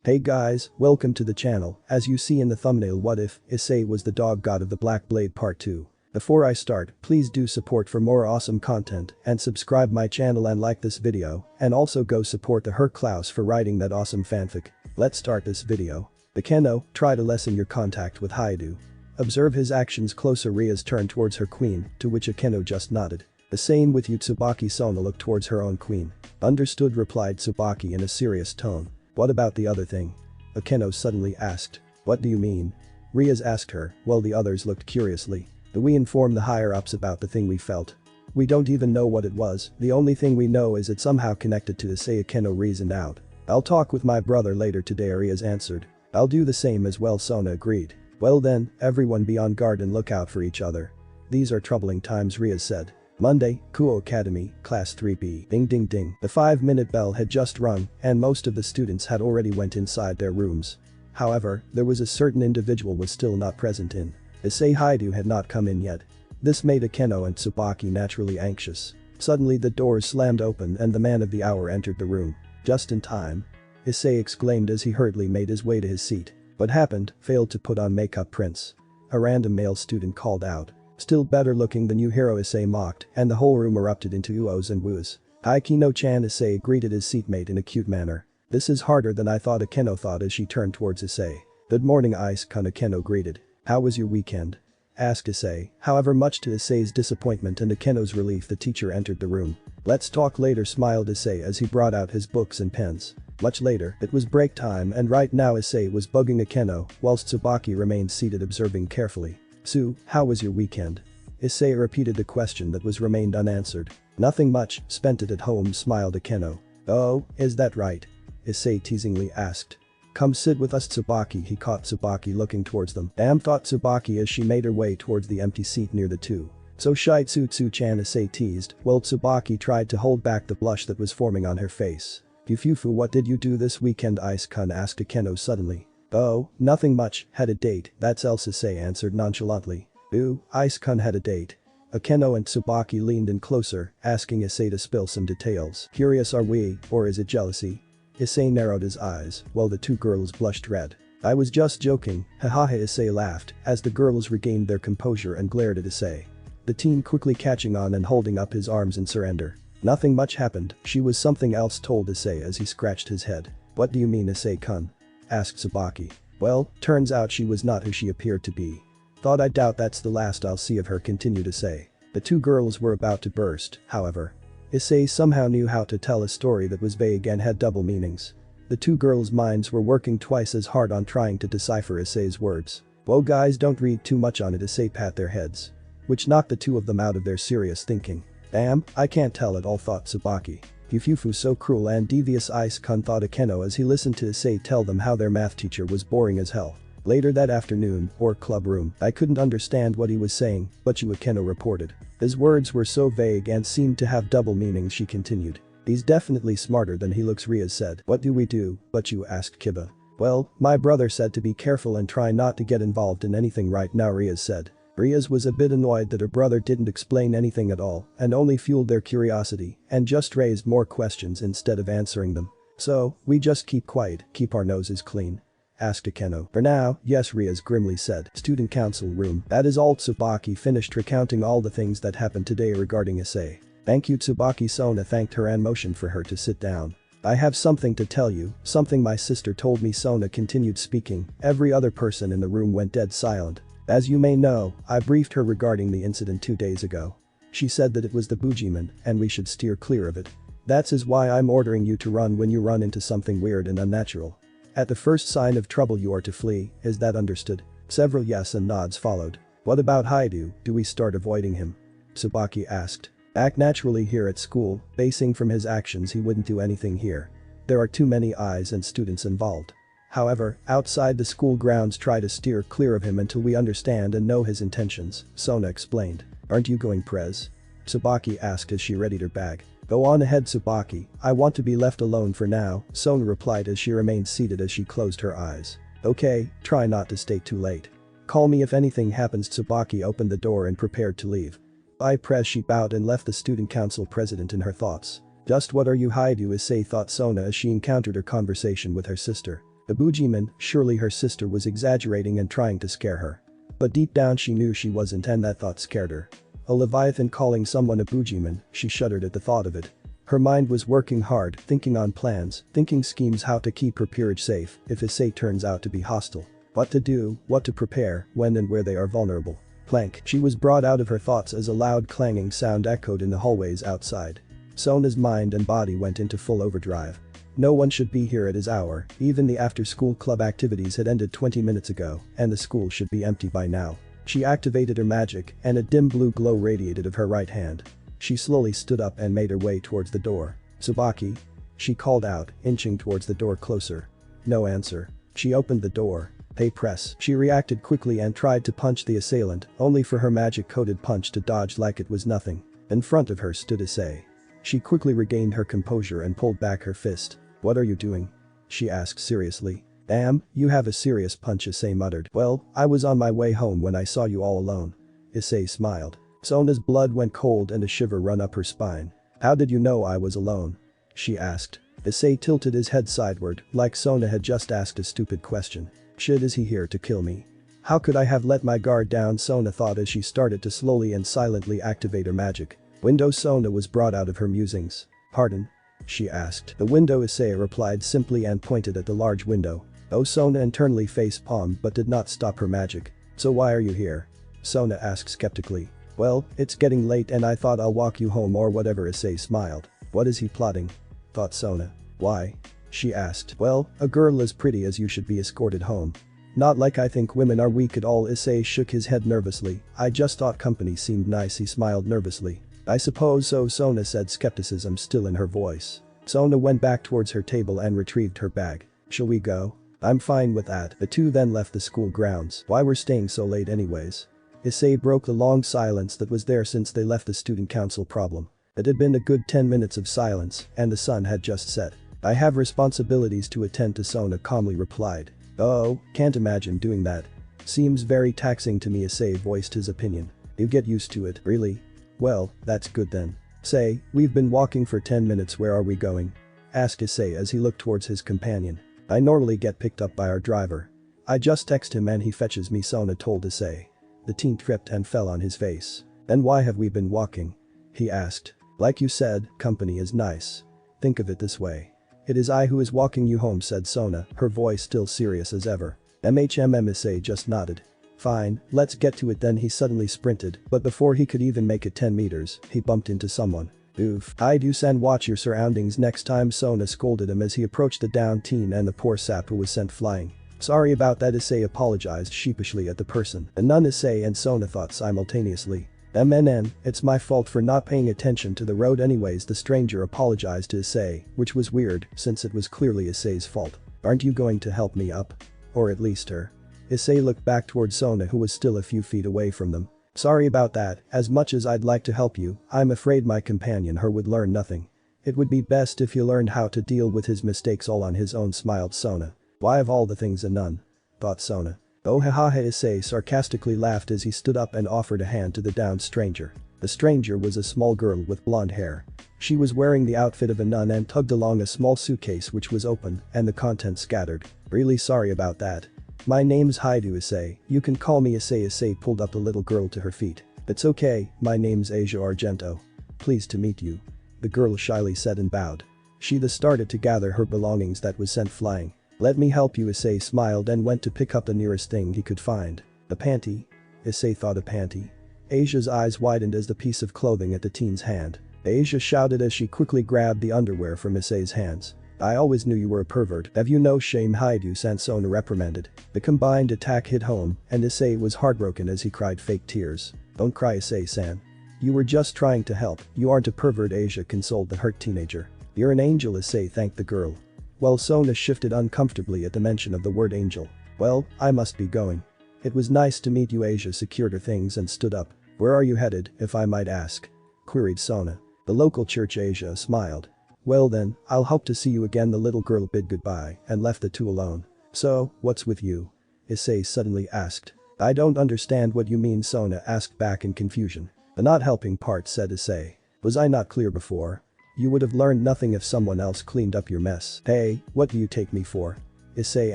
Hey guys, welcome to the channel. As you see in the thumbnail, what if Issei was the dog god of the Black Blade Part 2. Before I start, please do support for more awesome content and subscribe my channel and like this video, and also go support the herr Klaus for writing that awesome fanfic. Let's start this video. Akeno, try to lessen your contact with Hyoudou. Observe his actions closer. Ria's turned towards her queen, to which Akeno just nodded. The same with you. Tsubaki Sona looked towards her own queen. Understood, replied Tsubaki in a serious tone. What about the other thing? Akeno suddenly asked. What do you mean? Ria's asked her, while the others looked curiously. We informed the higher-ups about the thing we felt. We don't even know what it was, the only thing we know is it's somehow connected to Issei. Akeno reasoned out. I'll talk with my brother later today, Ria's answered. I'll do the same as well, Sona agreed. Well then, everyone be on guard and look out for each other. These are troubling times, Ria said. Monday, Kuo Academy, Class 3B. Ding ding ding. The 5-minute bell had just rung, and most of the students had already went inside their rooms. However, there was a certain individual was still not present in. Issei Hyoudou had not come in yet. This made Akeno and Tsubaki naturally anxious. Suddenly the doors slammed open and the man of the hour entered the room. Just in time. Issei exclaimed as he hurriedly made his way to his seat. What happened? Failed to put on makeup, Prince. A random male student called out. Still better looking than you, hero, Issei mocked, and the whole room erupted into oohs and woos. Aikino-chan, Issei greeted his seatmate in a cute manner. This is harder than I thought, Akeno thought as she turned towards Issei. Good morning, Ice-kun, Akeno greeted. How was your weekend? Asked Issei. However, much to Issei's disappointment and Akeno's relief, the teacher entered the room. Let's talk later, smiled Issei as he brought out his books and pens. Much later, it was break time and right now Issei was bugging Akeno whilst Tsubaki remained seated observing carefully. Sue, how was your weekend? Issei repeated the question that was remained unanswered. Nothing much, spent it at home, smiled Akeno. Oh, is that right? Issei teasingly asked. Come sit with us, Tsubaki. He caught Tsubaki looking towards them. Damn, thought Tsubaki as she made her way towards the empty seat near the two. So shy, Tsutsu-chan, Issei teased, while Tsubaki tried to hold back the blush that was forming on her face. Fufufu, what did you do this weekend? Ice-kun asked Akeno suddenly. Oh, nothing much, had a date, that's else, Issei answered nonchalantly. Ooh, Ice-kun had a date. Akeno and Tsubaki leaned in closer, asking Issei to spill some details. Curious are we, or is it jealousy? Issei narrowed his eyes, while the two girls blushed red. I was just joking, hahaha, Issei laughed, as the girls regained their composure and glared at Issei. The teen quickly catching on and holding up his arms in surrender. Nothing much happened, she was something else, told Issei as he scratched his head. What do you mean, Issei-kun? Asked Tsubaki. Well, turns out she was not who she appeared to be. Thought I doubt that's the last I'll see of her, continued Issei. The two girls were about to burst, however. Issei somehow knew how to tell a story that was vague and had double meanings. The two girls' minds were working twice as hard on trying to decipher Issei's words. Whoa guys, don't read too much on it, Issei pat their heads. Which knocked the two of them out of their serious thinking. Damn, I can't tell at all, thought Tsubaki. Fufufu, so cruel and devious, Ice-kun thought Akeno as he listened to Issei tell them how their math teacher was boring as hell. Later that afternoon, or club room, I couldn't understand what he was saying, but you, Akeno reported. His words were so vague and seemed to have double meanings, she continued. He's definitely smarter than he looks, Ria said. What do we do, but you, asked Kiba. Well, my brother said to be careful and try not to get involved in anything right now, Ria said. Riaz was a bit annoyed that her brother didn't explain anything at all and only fueled their curiosity and just raised more questions instead of answering them. So, we just keep quiet, keep our noses clean. Asked Akeno. For now, yes, Riaz grimly said. Student council room. That is all. Tsubaki finished recounting all the things that happened today regarding Issei. Thank you, Tsubaki. Sona thanked her and motioned for her to sit down. I have something to tell you, something my sister told me, Sona continued speaking. Every other person in the room went dead silent. As you may know, I briefed her regarding the incident 2 days ago. She said that it was the Bujiman and we should steer clear of it. That's why I'm ordering you to run when you run into something weird and unnatural. At the first sign of trouble you are to flee, is that understood? Several yes and nods followed. What about Hyoudou, do we start avoiding him? Tsubaki asked. Act naturally here at school, basing from his actions he wouldn't do anything here. There are too many eyes and students involved. However, outside the school grounds try to steer clear of him until we understand and know his intentions, Sona explained. Aren't you going, Prez? Tsubaki asked as she readied her bag. Go on ahead, Tsubaki, I want to be left alone for now, Sona replied as she remained seated as she closed her eyes. Okay, try not to stay too late. Call me if anything happens. Tsubaki opened the door and prepared to leave. Bye, Prez, she bowed and left the student council president in her thoughts. Just what are you, Hyoudou? Issei thought Sona as she encountered her conversation with her sister. A Bujiman, surely her sister was exaggerating and trying to scare her. But deep down she knew she wasn't, and that thought scared her. A Leviathan calling someone a Bujiman, she shuddered at the thought of it. Her mind was working hard, thinking on plans, thinking schemes how to keep her peerage safe if Issei turns out to be hostile. What to do, what to prepare, when and where they are vulnerable. Clank. She was brought out of her thoughts as a loud clanging sound echoed in the hallways outside. Sona's mind and body went into full overdrive. No one should be here at his hour, even the after-school club activities had ended 20 minutes ago, and the school should be empty by now. She activated her magic, and a dim blue glow radiated of her right hand. She slowly stood up and made her way towards the door. "Tsubaki?" She called out, inching towards the door closer. No answer. She opened the door. "Hey, press." She reacted quickly and tried to punch the assailant, only for her magic-coated punch to dodge like it was nothing. In front of her stood Issei. She quickly regained her composure and pulled back her fist. "What are you doing?" she asked seriously. "Damn, you have a serious punch," Issei muttered. "Well, I was on my way home when I saw you all alone." Issei smiled. Sona's blood went cold and a shiver ran up her spine. "How did you know I was alone?" she asked. Issei tilted his head sideward, like Sona had just asked a stupid question. "Shit, is he here to kill me? How could I have let my guard down?" Sona thought as she started to slowly and silently activate her magic. Window. Sona was brought out of her musings. "Pardon?" she asked. "The window," Issei replied simply and pointed at the large window. Oh, Sona internally face-palmed but did not stop her magic. "So why are you here?" Sona asked skeptically. "Well, it's getting late and I thought I'll walk you home or whatever." Issei smiled. "What is he plotting?" thought Sona. "Why?" she asked. "Well, a girl as pretty as you should be escorted home." "Not like I think women are weak at all." Issei shook his head nervously. "I just thought company seemed nice." He smiled nervously. "I suppose so," Sona said, skepticism still in her voice. Sona went back towards her table and retrieved her bag. "Shall we go?" "I'm fine with that." The two then left the school grounds. "Why we're staying so late anyways?" Issei broke the long silence that was there since they left the student council problem. It had been a good 10 minutes of silence, and the sun had just set. "I have responsibilities to attend to," Sona calmly replied. "Oh, can't imagine doing that. Seems very taxing to me." Issei voiced his opinion. "You get used to it." "Really? Well, that's good then." "Say, we've been walking for 10 minutes, where are we going?" asked Issei as he looked towards his companion. "I normally get picked up by our driver. I just text him and he fetches me," Sona told Issei. The teen tripped and fell on his face. "Then why have we been walking?" he asked. "Like you said, company is nice. Think of it this way. It is I who is walking you home," said Sona, her voice still serious as ever. Issei just nodded. "Fine, let's get to it then." He suddenly sprinted, but before he could even make it 10 meters, he bumped into someone. "Oof. Hyoudou-san, watch your surroundings next time," Sona scolded him as he approached the downed teen and the poor sap who was sent flying. "Sorry about that." Issei apologized sheepishly at the person. And none. Issei and Sona thought simultaneously. It's my fault for not paying attention to the road anyways." The stranger apologized to Issei, which was weird since it was clearly Issei's fault. "Aren't you going to help me up? Or at least her?" Issei looked back toward Sona, who was still a few feet away from them. "Sorry about that. As much as I'd like to help you, I'm afraid my companion her would learn nothing. It would be best if he learned how to deal with his mistakes all on his own," smiled Sona. "Why of all the things a nun?" thought Sona. "Oh haha." Issei sarcastically laughed as he stood up and offered a hand to the downed stranger. The stranger was a small girl with blonde hair. She was wearing the outfit of a nun and tugged along a small suitcase which was open and the contents scattered. "Really sorry about that. My name's Hyoudou, Issei. You can call me Issei." Issei pulled up the little girl to her feet. "It's okay, my name's Asia Argento. Pleased to meet you." The girl shyly said and bowed. She started to gather her belongings that was sent flying. "Let me help you." Issei smiled and went to pick up the nearest thing he could find. "A panty?" Issei thought. "A panty?" Asia's eyes widened as the piece of clothing at the teen's hand. Asia shouted as she quickly grabbed the underwear from Issei's hands. "I always knew you were a pervert. Have you no shame?" Hyoudou-san, Sona reprimanded. The combined attack hit home, and Issei was heartbroken as he cried fake tears. "Don't cry, Issei-san. You were just trying to help. You aren't a pervert," Asia consoled the hurt teenager. "You're an angel," Issei thanked the girl. Well, Sona shifted uncomfortably at the mention of the word angel. "Well, I must be going. It was nice to meet you." Asia secured her things and stood up. "Where are you headed, if I might ask?" queried Sona. "The local church." Asia smiled. "Well then, I'll hope to see you again." The little girl bid goodbye and left the two alone. "So, what's with you?" Issei suddenly asked. "I don't understand what you mean," Sona asked back in confusion. "The not helping part," said Issei. "Was I not clear before? You would have learned nothing if someone else cleaned up your mess." "Hey, what do you take me for?" Issei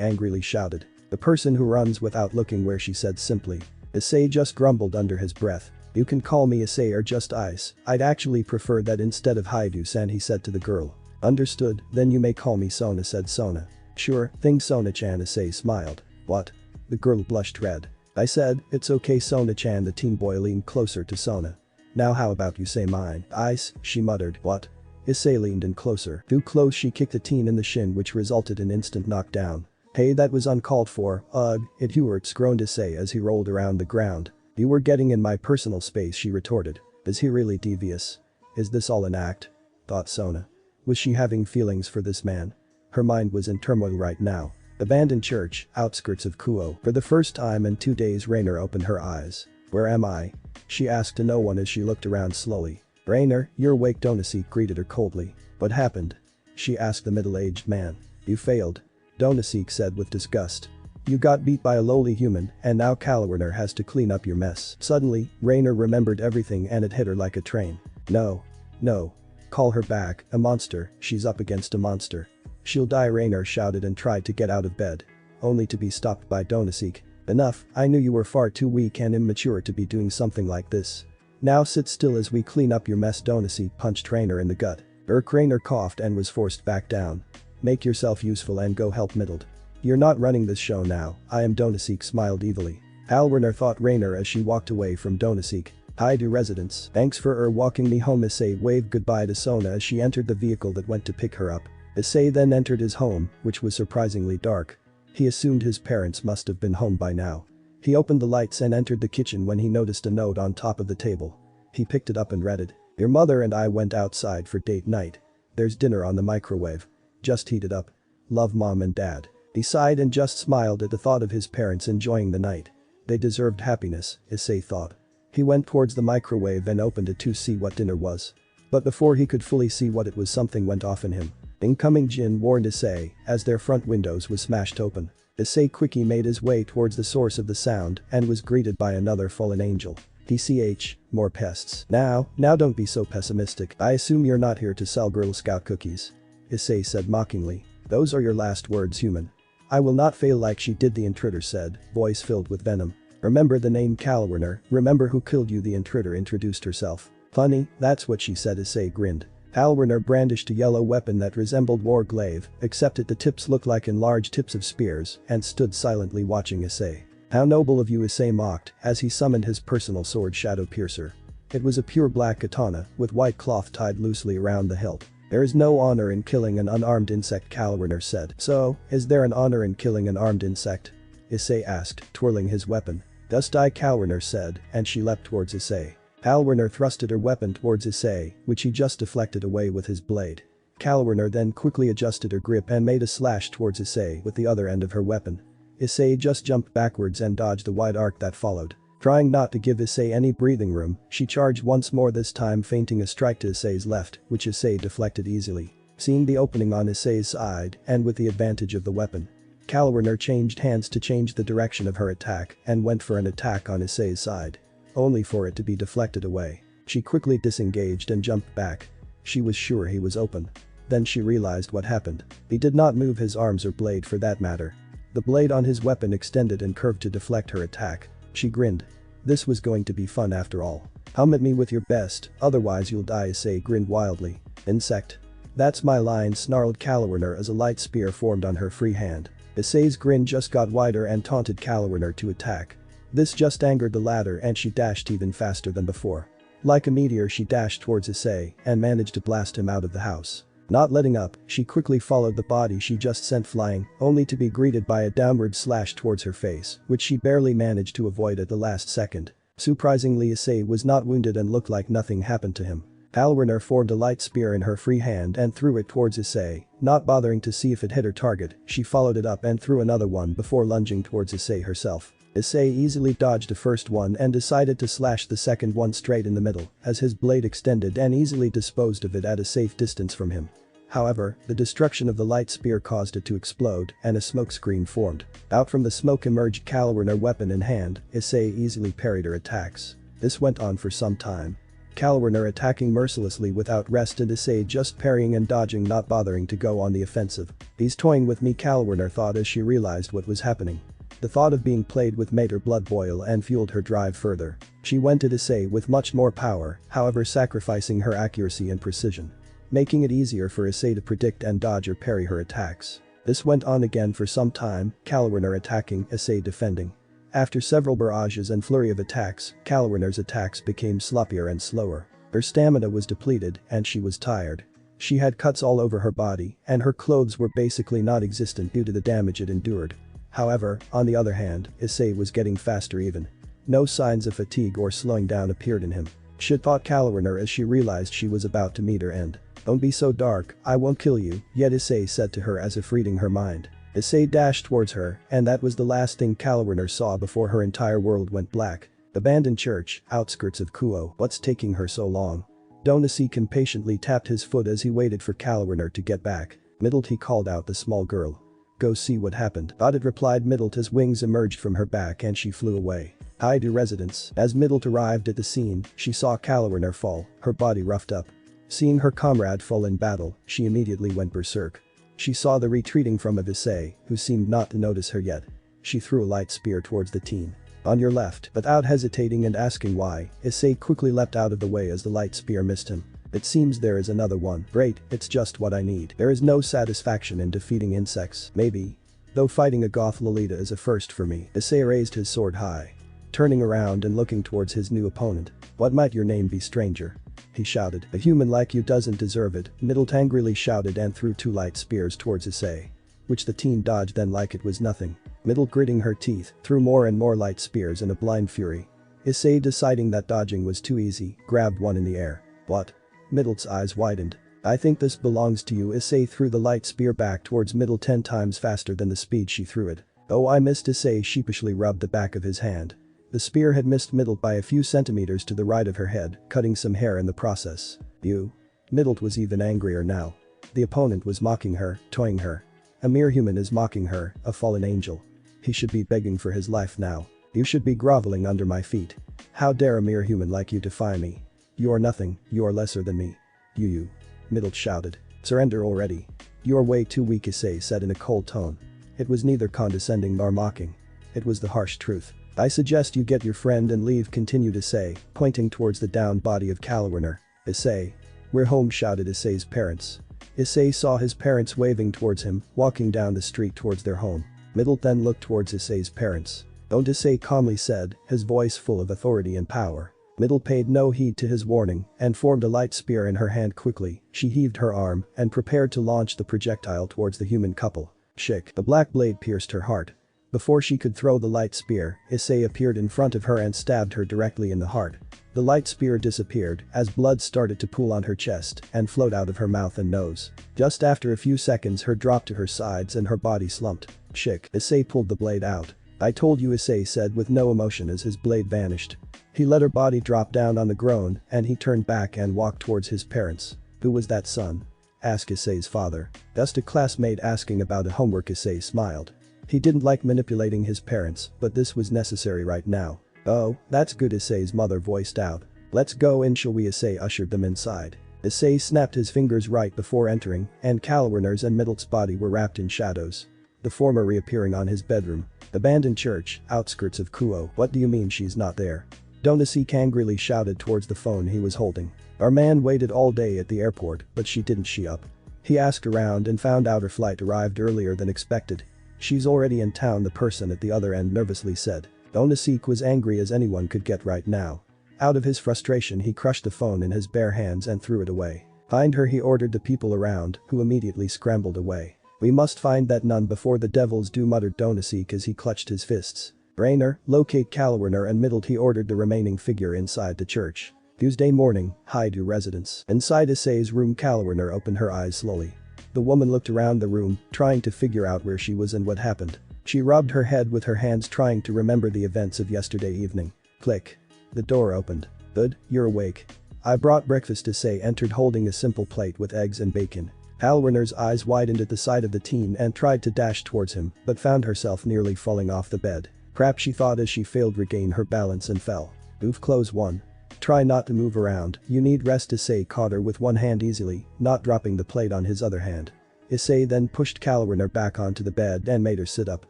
angrily shouted. The person who runs without looking where, she said simply. Issei just grumbled under his breath. You can call me Issei or just Ice, I'd actually prefer that instead of Hyoudou-san, he said to the girl. Understood, then you may call me Sona, said Sona. Sure thing Sona-chan, Issei smiled. What? The girl blushed red. I said, it's okay Sona-chan. The teen boy leaned closer to Sona. Now how about you say mine, Ice, she muttered. What? Issei leaned in closer. Too close, she kicked the teen in the shin, which resulted in instant knockdown. Hey, that was uncalled for, ugh, it hurts, groaned Issei as he rolled around the ground. You were getting in my personal space, she retorted. Is he really devious? Is this all an act? Thought Sona. Was she having feelings for this man? Her mind was in turmoil right now. Abandoned church, outskirts of Kuo. For the first time in 2 days, Rainer opened her eyes. Where am I? She asked to no one as she looked around slowly. Rainer, you're awake, Donosik greeted her coldly. What happened? She asked the middle-aged man. You failed. Donosik said with disgust. You got beat by a lowly human, and now Kalwerner has to clean up your mess. Suddenly, Rainer remembered everything and it hit her like a train. No. No. Call her back, a monster, she's up against a monster. She'll die, Rainer shouted and tried to get out of bed. Only to be stopped by Donosik. Enough, I knew you were far too weak and immature to be doing something like this. Now sit still as we clean up your mess. Donosik punched Rainer in the gut. Rainer coughed and was forced back down. Make yourself useful and go help Middled. You're not running this show now, I am. Donosik smiled evilly. Kalwerner thought Rainer as she walked away from Donosik. Hi to residence. Thanks for walking me home. Issei waved goodbye to Sona as she entered the vehicle that went to pick her up. Issei then entered his home, which was surprisingly dark. He assumed his parents must have been home by now. He opened the lights and entered the kitchen when he noticed a note on top of the table. He picked it up and read it. Your mother and I went outside for date night. There's dinner on the microwave. Just heat it up. Love, Mom and Dad. He sighed and just smiled at the thought of his parents enjoying the night. They deserved happiness, Issei thought. He went towards the microwave and opened it to see what dinner was. But before he could fully see what it was, something went off in him. Incoming Jin, warned Issei as their front windows was smashed open. Issei quickly made his way towards the source of the sound and was greeted by another fallen angel. PCH, more pests. Now don't be so pessimistic. I assume you're not here to sell Girl Scout cookies. Issei said mockingly. Those are your last words, human. I will not fail like she did, the intruder said, voice filled with venom. Remember the name Kalwerner, remember who killed you, the intruder introduced herself. Funny, that's what she said. Issei grinned. Kalwerner brandished a yellow weapon that resembled war glaive, except that the tips looked like enlarged tips of spears, and stood silently watching Issei. How noble of you, Issei mocked, as he summoned his personal sword Shadow Piercer. It was a pure black katana, with white cloth tied loosely around the hilt. There is no honor in killing an unarmed insect, Kalwerner said. So, is there an honor in killing an armed insect? Issei asked, twirling his weapon. Dust I, Kalwerner said, and she leapt towards Issei. Kalwerner thrusted her weapon towards Issei, which he just deflected away with his blade. Kalwerner then quickly adjusted her grip and made a slash towards Issei with the other end of her weapon. Issei just jumped backwards and dodged the wide arc that followed. Trying not to give Issei any breathing room, she charged once more, this time feinting a strike to Issei's left, which Issei deflected easily. Seeing the opening on Issei's side, and with the advantage of the weapon, Kalwerner changed hands to change the direction of her attack and went for an attack on Issei's side. Only for it to be deflected away. She quickly disengaged and jumped back. She was sure he was open. Then she realized what happened. He did not move his arms or blade for that matter. The blade on his weapon extended and curved to deflect her attack. She grinned. This was going to be fun after all. Come at me with your best, otherwise you'll die, Issei grinned wildly. Insect. That's my line, snarled Kalwerner as a light spear formed on her free hand. Issei's grin just got wider and taunted Kalwerner to attack. This just angered the latter and she dashed even faster than before. Like a meteor she dashed towards Issei and managed to blast him out of the house. Not letting up, she quickly followed the body she just sent flying, only to be greeted by a downward slash towards her face, which she barely managed to avoid at the last second. Surprisingly, Issei was not wounded and looked like nothing happened to him. Kalwerner formed a light spear in her free hand and threw it towards Issei, not bothering to see if it hit her target. She followed it up and threw another one before lunging towards Issei herself. Issei easily dodged the first one and decided to slash the second one straight in the middle, as his blade extended and easily disposed of it at a safe distance from him. However, the destruction of the light spear caused it to explode and a smoke screen formed. Out from the smoke emerged Kalwerner, weapon in hand. Issei easily parried her attacks. This went on for some time. Kalwerner attacking mercilessly without rest and Issei just parrying and dodging, not bothering to go on the offensive. "He's toying with me," Kalwerner thought as she realized what was happening. The thought of being played with made her blood boil and fueled her drive further. She went at Issei with much more power, however sacrificing her accuracy and precision, making it easier for Issei to predict and dodge or parry her attacks. This went on again for some time, Kalwerner attacking, Issei defending. After several barrages and flurry of attacks, Kalwerner's attacks became sloppier and slower. Her stamina was depleted and she was tired. She had cuts all over her body and her clothes were basically non-existent due to the damage it endured. However, on the other hand, Issei was getting faster even. No signs of fatigue or slowing down appeared in him. She thought Kalwerner as she realized she was about to meet her end. "Don't be so dark, I won't kill you," yet Issei said to her as if reading her mind. Issei dashed towards her, and that was the last thing Kalwerner saw before her entire world went black. Abandoned church, outskirts of Kuo. "What's taking her so long?" Donasik impatiently tapped his foot as he waited for Kalwerner to get back. "Middlet," he called out the small girl. "Go see what happened." Audit replied Middlet as wings emerged from her back and she flew away. Hyoudou residence. As Middlet arrived at the scene, she saw Kalwerner fall, her body roughed up. Seeing her comrade fall in battle, she immediately went berserk. She saw the retreating from of Issei, who seemed not to notice her yet. She threw a light spear towards the teen. "On your left." Without hesitating and asking why, Issei quickly leapt out of the way as the light spear missed him. "It seems there is another one." "Great, it's just what I need." There is no satisfaction in defeating insects, maybe. Though fighting a goth Lolita is a first for me. Issei raised his sword high, turning around and looking towards his new opponent. "What might your name be, stranger?" he shouted. "A human like you doesn't deserve it," Middlet angrily shouted and threw two light spears towards Issei, which the teen dodged then like it was nothing. Middlet, gritting her teeth, threw more and more light spears in a blind fury. Issei, deciding that dodging was too easy, grabbed one in the air. "What?" Middlet's eyes widened. "I think this belongs to you." Issei threw the light spear back towards Middlet 10 times faster than the speed she threw it. "Oh, I missed." Issei sheepishly rubbed the back of his hand. The spear had missed Middlet by a few centimeters to the right of her head, cutting some hair in the process. "You?" Middlet was even angrier now. The opponent was mocking her, toying her. A mere human is mocking her, a fallen angel. He should be begging for his life now. "You should be groveling under my feet. How dare a mere human like you defy me? You are nothing, you are lesser than me." You," Middlet shouted. "Surrender already." "You are way too weak," Issei said in a cold tone. It was neither condescending nor mocking. It was the harsh truth. "I suggest you get your friend and leave," continued Issei, pointing towards the downed body of Kalwerner. "Issei. We're home," shouted Issei's parents. Issei saw his parents waving towards him, walking down the street towards their home. Middlet then looked towards Issei's parents. "Don't," Issei calmly said, his voice full of authority and power. Middlet paid no heed to his warning and formed a light spear in her hand quickly. She heaved her arm and prepared to launch the projectile towards the human couple. Shick. The black blade pierced her heart. Before she could throw the light spear, Issei appeared in front of her and stabbed her directly in the heart. The light spear disappeared as blood started to pool on her chest and flowed out of her mouth and nose. Just after a few seconds, her dropped to her sides and her body slumped. Shick. Issei pulled the blade out. "I told you," Issei said with no emotion as his blade vanished. He let her body drop down on the ground and he turned back and walked towards his parents. "Who was that, son?" asked Issei's father. "Just a classmate asking about a homework." Issei smiled. He didn't like manipulating his parents, but this was necessary right now. "Oh, that's good," Issei's mother voiced out. "Let's go in, shall we?" Issei ushered them inside. Issei snapped his fingers right before entering, and Kalwerner's and Middlet's body were wrapped in shadows, the former reappearing on his bedroom. "Abandoned church, outskirts of Kuo." "What do you mean she's not there?" Donasik angrily shouted towards the phone he was holding. "Our man waited all day at the airport, but she didn't show up." He asked around and found out her flight arrived earlier than expected. "She's already in town," the person at the other end nervously said. Donasik was angry as anyone could get right now. Out of his frustration, he crushed the phone in his bare hands and threw it away. Behind her, he ordered the people around, who immediately scrambled away. "We must find that nun before the devils do," muttered Donasik as he clutched his fists. "Rainer, locate Kalwerner and Middlet," he ordered the remaining figure inside the church. Tuesday morning, Hyoudou residence. Inside Issei's room, Kalwerner opened her eyes slowly. The woman looked around the room, trying to figure out where she was and what happened. She rubbed her head with her hands, trying to remember the events of yesterday evening. Click. The door opened. "Good, you're awake. I brought breakfast." Issei entered holding a simple plate with eggs and bacon. Kalwerner's eyes widened at the sight of the teen and tried to dash towards him, but found herself nearly falling off the bed. Crap, she thought as she failed to regain her balance and fell. Oof, close one. Try not to move around, you need rest. Issei caught her with one hand easily, not dropping the plate on his other hand. Issei then pushed Kalwarner back onto the bed and made her sit up.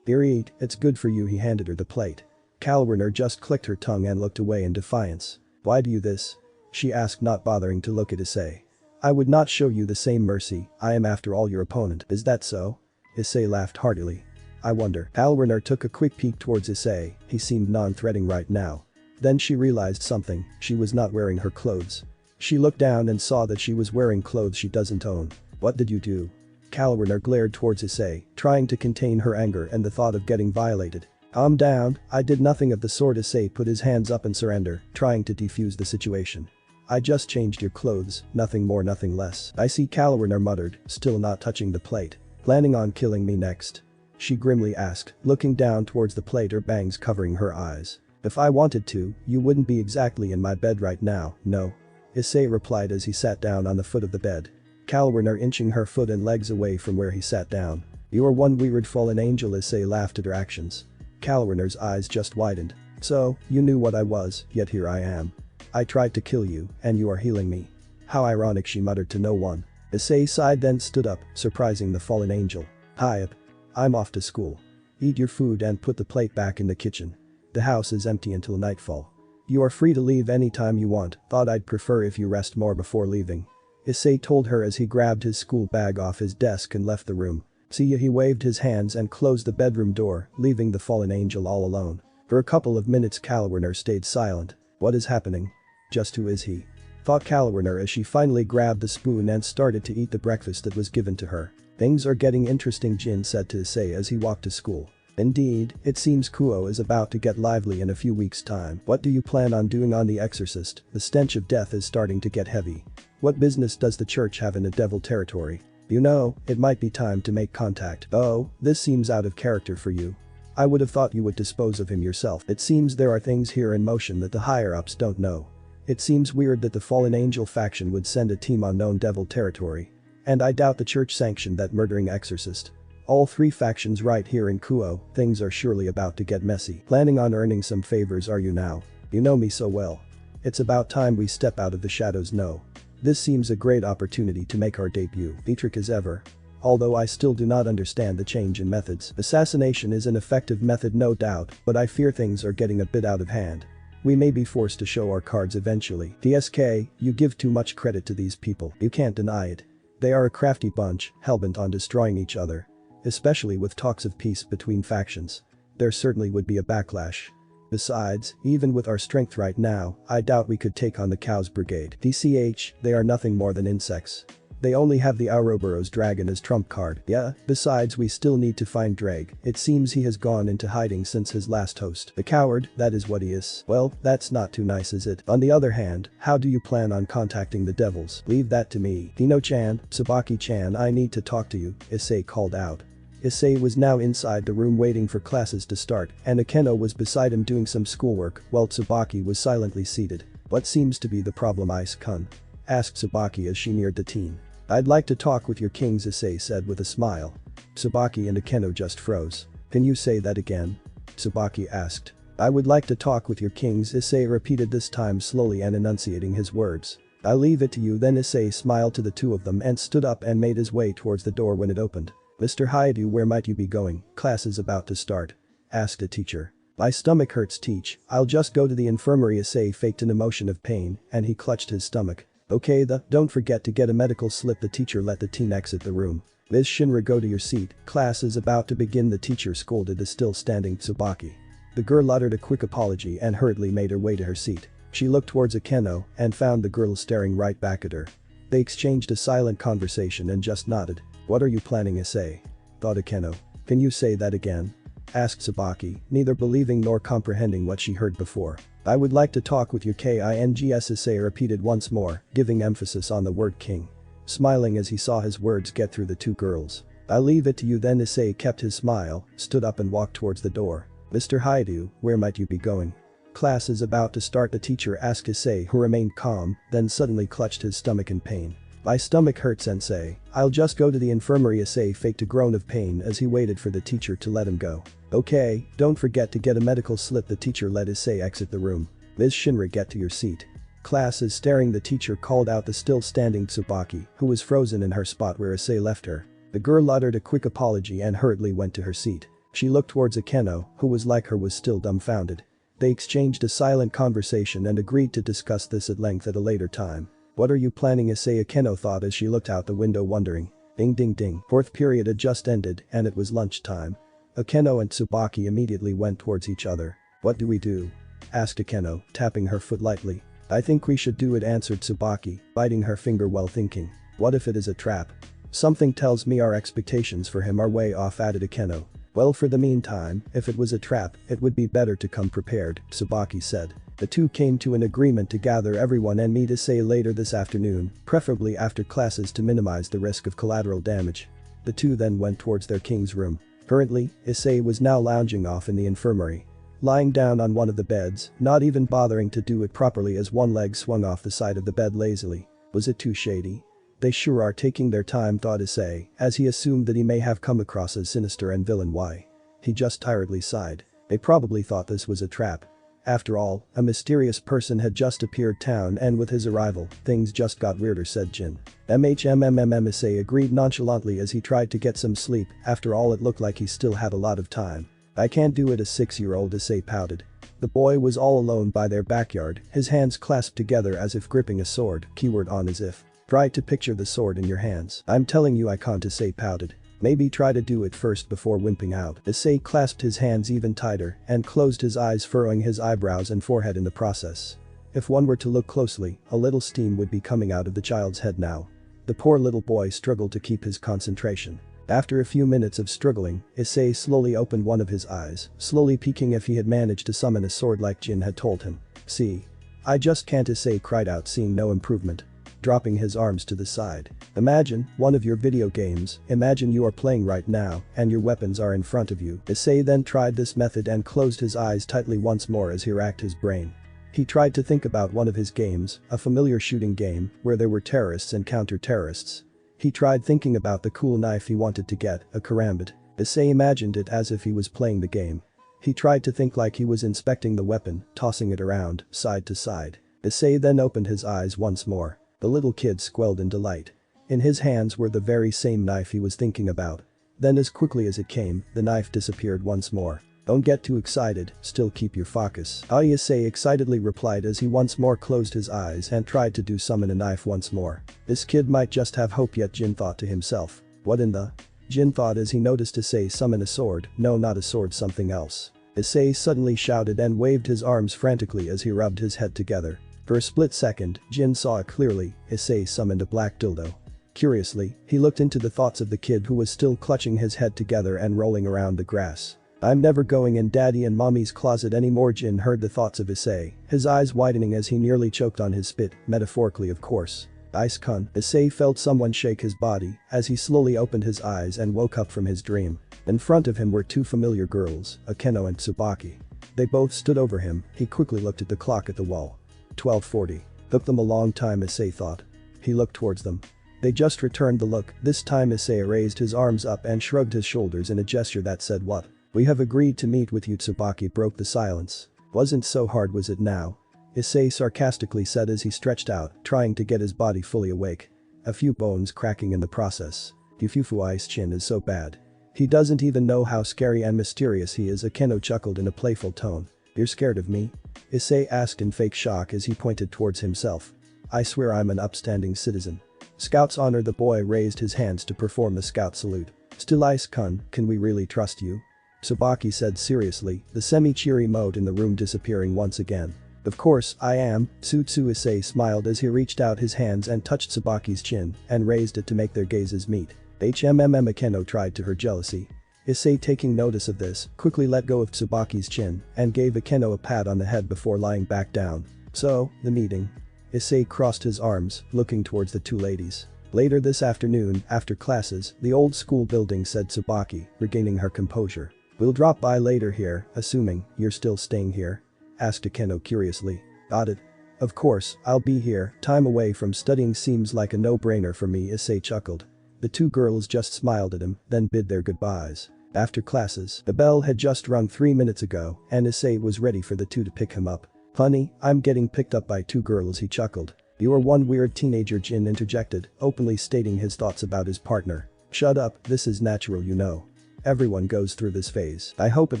Here, eat, it's good for you. He handed her the plate. Kalwarner just clicked her tongue and looked away in defiance. Why do you this? She asked, not bothering to look at Issei. I would not show you the same mercy, I am after all your opponent. Is that so? Issei laughed heartily. I wonder. Kalwarner took a quick peek towards Issei, he seemed non-threatening right now. Then she realized something, she was not wearing her clothes. She looked down and saw that she was wearing clothes she doesn't own. What did you do? Kalwarner glared towards Issei, trying to contain her anger and the thought of getting violated. Calm down, I did nothing of the sort. Issei put his hands up in surrender, trying to defuse the situation. I just changed your clothes, nothing more nothing less. I see, Kalwarner muttered, still not touching the plate. Planning on killing me next? She grimly asked, looking down towards the plate, her bangs covering her eyes. If I wanted to, you wouldn't be exactly in my bed right now, no. Issei replied as he sat down on the foot of the bed. Kalwarner inching her foot and legs away from where he sat down. You are one weird fallen angel. Issei laughed at her actions. Kalwarner's eyes just widened. So, you knew what I was, yet here I am. I tried to kill you, and you are healing me. How ironic, she muttered to no one. Issei sighed, then stood up, surprising the fallen angel. Hi up. I'm off to school. Eat your food and put the plate back in the kitchen. The house is empty until nightfall. You are free to leave anytime you want, thought I'd prefer if you rest more before leaving. Issei told her as he grabbed his school bag off his desk and left the room. See ya. He waved his hands and closed the bedroom door, leaving the fallen angel all alone. For a couple of minutes Kalwarner stayed silent. What is happening? Just who is he? Thought Kalwarner as she finally grabbed the spoon and started to eat the breakfast that was given to her. Things are getting interesting, Jin said to Issei as he walked to school. Indeed, it seems Kuo is about to get lively in a few weeks' time. What do you plan on doing on The Exorcist? The stench of death is starting to get heavy. What business does the church have in a devil territory? You know, it might be time to make contact. Oh, this seems out of character for you. I would have thought you would dispose of him yourself. It seems there are things here in motion that the higher-ups don't know. It seems weird that the fallen angel faction would send a team on known devil territory. And I doubt the church sanctioned that murdering exorcist. All three factions right here in Kuo, things are surely about to get messy. Planning on earning some favors, are you now? You know me so well. It's about time we step out of the shadows. No. This seems a great opportunity to make our debut. Dietrich as ever. Although I still do not understand the change in methods. Assassination is an effective method, no doubt, but I fear things are getting a bit out of hand. We may be forced to show our cards eventually. DSK, you give too much credit to these people. You can't deny it. They are a crafty bunch, hellbent on destroying each other. Especially with talks of peace between factions. There certainly would be a backlash. Besides, even with our strength right now, I doubt we could take on the Cows Brigade. DCH, they are nothing more than insects. They only have the Ouroboros dragon as trump card. Yeah, besides we still need to find Drake. It seems he has gone into hiding since his last host. The coward, that is what he is. Well, that's not too nice, is it? On the other hand, how do you plan on contacting the devils? Leave that to me. Dino-chan, Tsubaki-chan, I need to talk to you, Issei called out. Issei was now inside the room waiting for classes to start, and Akeno was beside him doing some schoolwork while Tsubaki was silently seated. What seems to be the problem, Ice-kun? Asked Tsubaki as she neared the teen. I'd like to talk with your kings, Issei said with a smile. Tsubaki and Akeno just froze. Can you say that again? Tsubaki asked. I would like to talk with your kings, Issei repeated, this time slowly and enunciating his words. I'll leave it to you then. Issei smiled to the two of them and stood up and made his way towards the door when it opened. Mr. Hyoudou, where might you be going? Class is about to start. Asked a teacher. My stomach hurts, teach. I'll just go to the infirmary. Issei faked an emotion of pain and he clutched his stomach. Okay, don't forget to get a medical slip. The teacher let the teen exit the room. Ms. Shinra, go to your seat. Class is about to begin, the teacher scolded the still standing Tsubaki. The girl uttered a quick apology and hurriedly made her way to her seat. She looked towards Akeno and found the girl staring right back at her. They exchanged a silent conversation and just nodded. What are you planning, Issei? Thought Akeno. Can you say that again? Asked Tsubaki, neither believing nor comprehending what she heard before. I would like to talk with your kings, Issei repeated once more, giving emphasis on the word king. Smiling as he saw his words get through the two girls. I'll leave it to you then. Issei kept his smile, stood up and walked towards the door. Mr. Hyoudou, where might you be going? Class is about to start, the teacher asked Issei, who remained calm, then suddenly clutched his stomach in pain. My stomach hurts, sensei. I'll just go to the infirmary. Issei faked a groan of pain as he waited for the teacher to let him go. Okay, don't forget to get a medical slip. The teacher let Issei exit the room. Ms. Shinra, get to your seat. Class is staring, the teacher called out the still standing Tsubaki, who was frozen in her spot where Issei left her. The girl uttered a quick apology and hurriedly went to her seat. She looked towards Akeno, who was like her was still dumbfounded. They exchanged a silent conversation and agreed to discuss this at length at a later time. What are you planning, Issei? Akeno thought as she looked out the window wondering. Ding ding ding, fourth period had just ended and it was lunchtime. Akeno and Tsubaki immediately went towards each other. What do we do? Asked Akeno, tapping her foot lightly. I think we should do it, answered Tsubaki, biting her finger while thinking. What if it is a trap? Something tells me our expectations for him are way off, added Akeno. Well, for the meantime, if it was a trap, it would be better to come prepared, Tsubaki said. The two came to an agreement to gather everyone and meet Issei later this afternoon, preferably after classes to minimize the risk of collateral damage. The two then went towards their king's room. Currently, Issei was now lounging off in the infirmary. Lying down on one of the beds, not even bothering to do it properly as one leg swung off the side of the bed lazily. Was it too shady? They sure are taking their time, thought Issei, as he assumed that he may have come across as sinister and villain. Why? He just tiredly sighed. They probably thought this was a trap. After all, a mysterious person had just appeared town and with his arrival, things just got weirder, said Jin. Issei agreed nonchalantly as he tried to get some sleep. After all, it looked like he still had a lot of time. I can't do it, a 6-year-old, Issei pouted. The boy was all alone by their backyard, his hands clasped together as if gripping a sword, keyword on as if. Try to picture the sword in your hands. I'm telling you I can't, Issei pouted. Maybe try to do it first before wimping out. Issei clasped his hands even tighter and closed his eyes, furrowing his eyebrows and forehead in the process. If one were to look closely, a little steam would be coming out of the child's head now. The poor little boy struggled to keep his concentration. After a few minutes of struggling, Issei slowly opened one of his eyes, slowly peeking if he had managed to summon a sword like Jin had told him. See? I just can't, Issei cried out, seeing no improvement. Dropping his arms to the side. Imagine one of your video games, imagine you are playing right now and your weapons are in front of you. Issei then tried this method and closed his eyes tightly once more as he racked his brain. He tried to think about one of his games, a familiar shooting game where there were terrorists and counter-terrorists. He tried thinking about the cool knife he wanted to get, a karambit. Issei imagined it as if he was playing the game. He tried to think like he was inspecting the weapon, tossing it around, side to side. Issei then opened his eyes once more. The little kid squealed in delight. In his hands were the very same knife he was thinking about. Then as quickly as it came, the knife disappeared once more. Don't get too excited, still keep your focus. Issei excitedly replied as he once more closed his eyes and tried to summon a knife once more. This kid might just have hope yet, Jin thought to himself. What in the? Jin thought as he noticed Issei summon a sword. No, not a sword, something else. Issei suddenly shouted and waved his arms frantically as he rubbed his head together. For a split second, Jin saw it clearly. Issei summoned a black dildo. Curiously, he looked into the thoughts of the kid who was still clutching his head together and rolling around the grass. I'm never going in daddy and mommy's closet anymore, Jin heard the thoughts of Issei, his eyes widening as he nearly choked on his spit, metaphorically of course. Ice-kun. Issei felt someone shake his body as he slowly opened his eyes and woke up from his dream. In front of him were two familiar girls, Akeno and Tsubaki. They both stood over him. He quickly looked at the clock at the wall. 12:40. Took them a long time, Issei thought. He looked towards them. They just returned the look. This time Issei raised his arms up and shrugged his shoulders in a gesture that said, what? We have agreed to meet with you. Tsubaki broke the silence. Wasn't so hard, was it now? Issei sarcastically said as he stretched out, trying to get his body fully awake. A few bones cracking in the process. Yufufu Ice-chin is so bad. He doesn't even know how scary and mysterious he is. Akeno chuckled in a playful tone. You're scared of me? Issei asked in fake shock as he pointed towards himself. I swear I'm an upstanding citizen. Scout's honor. The boy raised his hands to perform the scout salute. Still, Ice-kun, can we really trust you? Tsubaki said seriously, the semi-cheery mode in the room disappearing once again. Of course, I am. Tsutsu. Issei smiled as he reached out his hands and touched Tsubaki's chin and raised it to make their gazes meet. Akeno tried to her jealousy. Issei, taking notice of this, quickly let go of Tsubaki's chin and gave Akeno a pat on the head before lying back down. So, the meeting. Issei crossed his arms, looking towards the two ladies. Later this afternoon, after classes, the old school building, said Tsubaki, regaining her composure. We'll drop by later here, assuming you're still staying here? Asked Akeno curiously. Got it. Of course, I'll be here. Time away from studying seems like a no-brainer for me, Issei chuckled. The two girls just smiled at him, then bid their goodbyes. After classes, the bell had just rung 3 minutes ago, and Issei was ready for the two to pick him up. Funny, I'm getting picked up by two girls, he chuckled. You are one weird teenager, Jin interjected, openly stating his thoughts about his partner. Shut up, this is natural, you know. Everyone goes through this phase. I hope it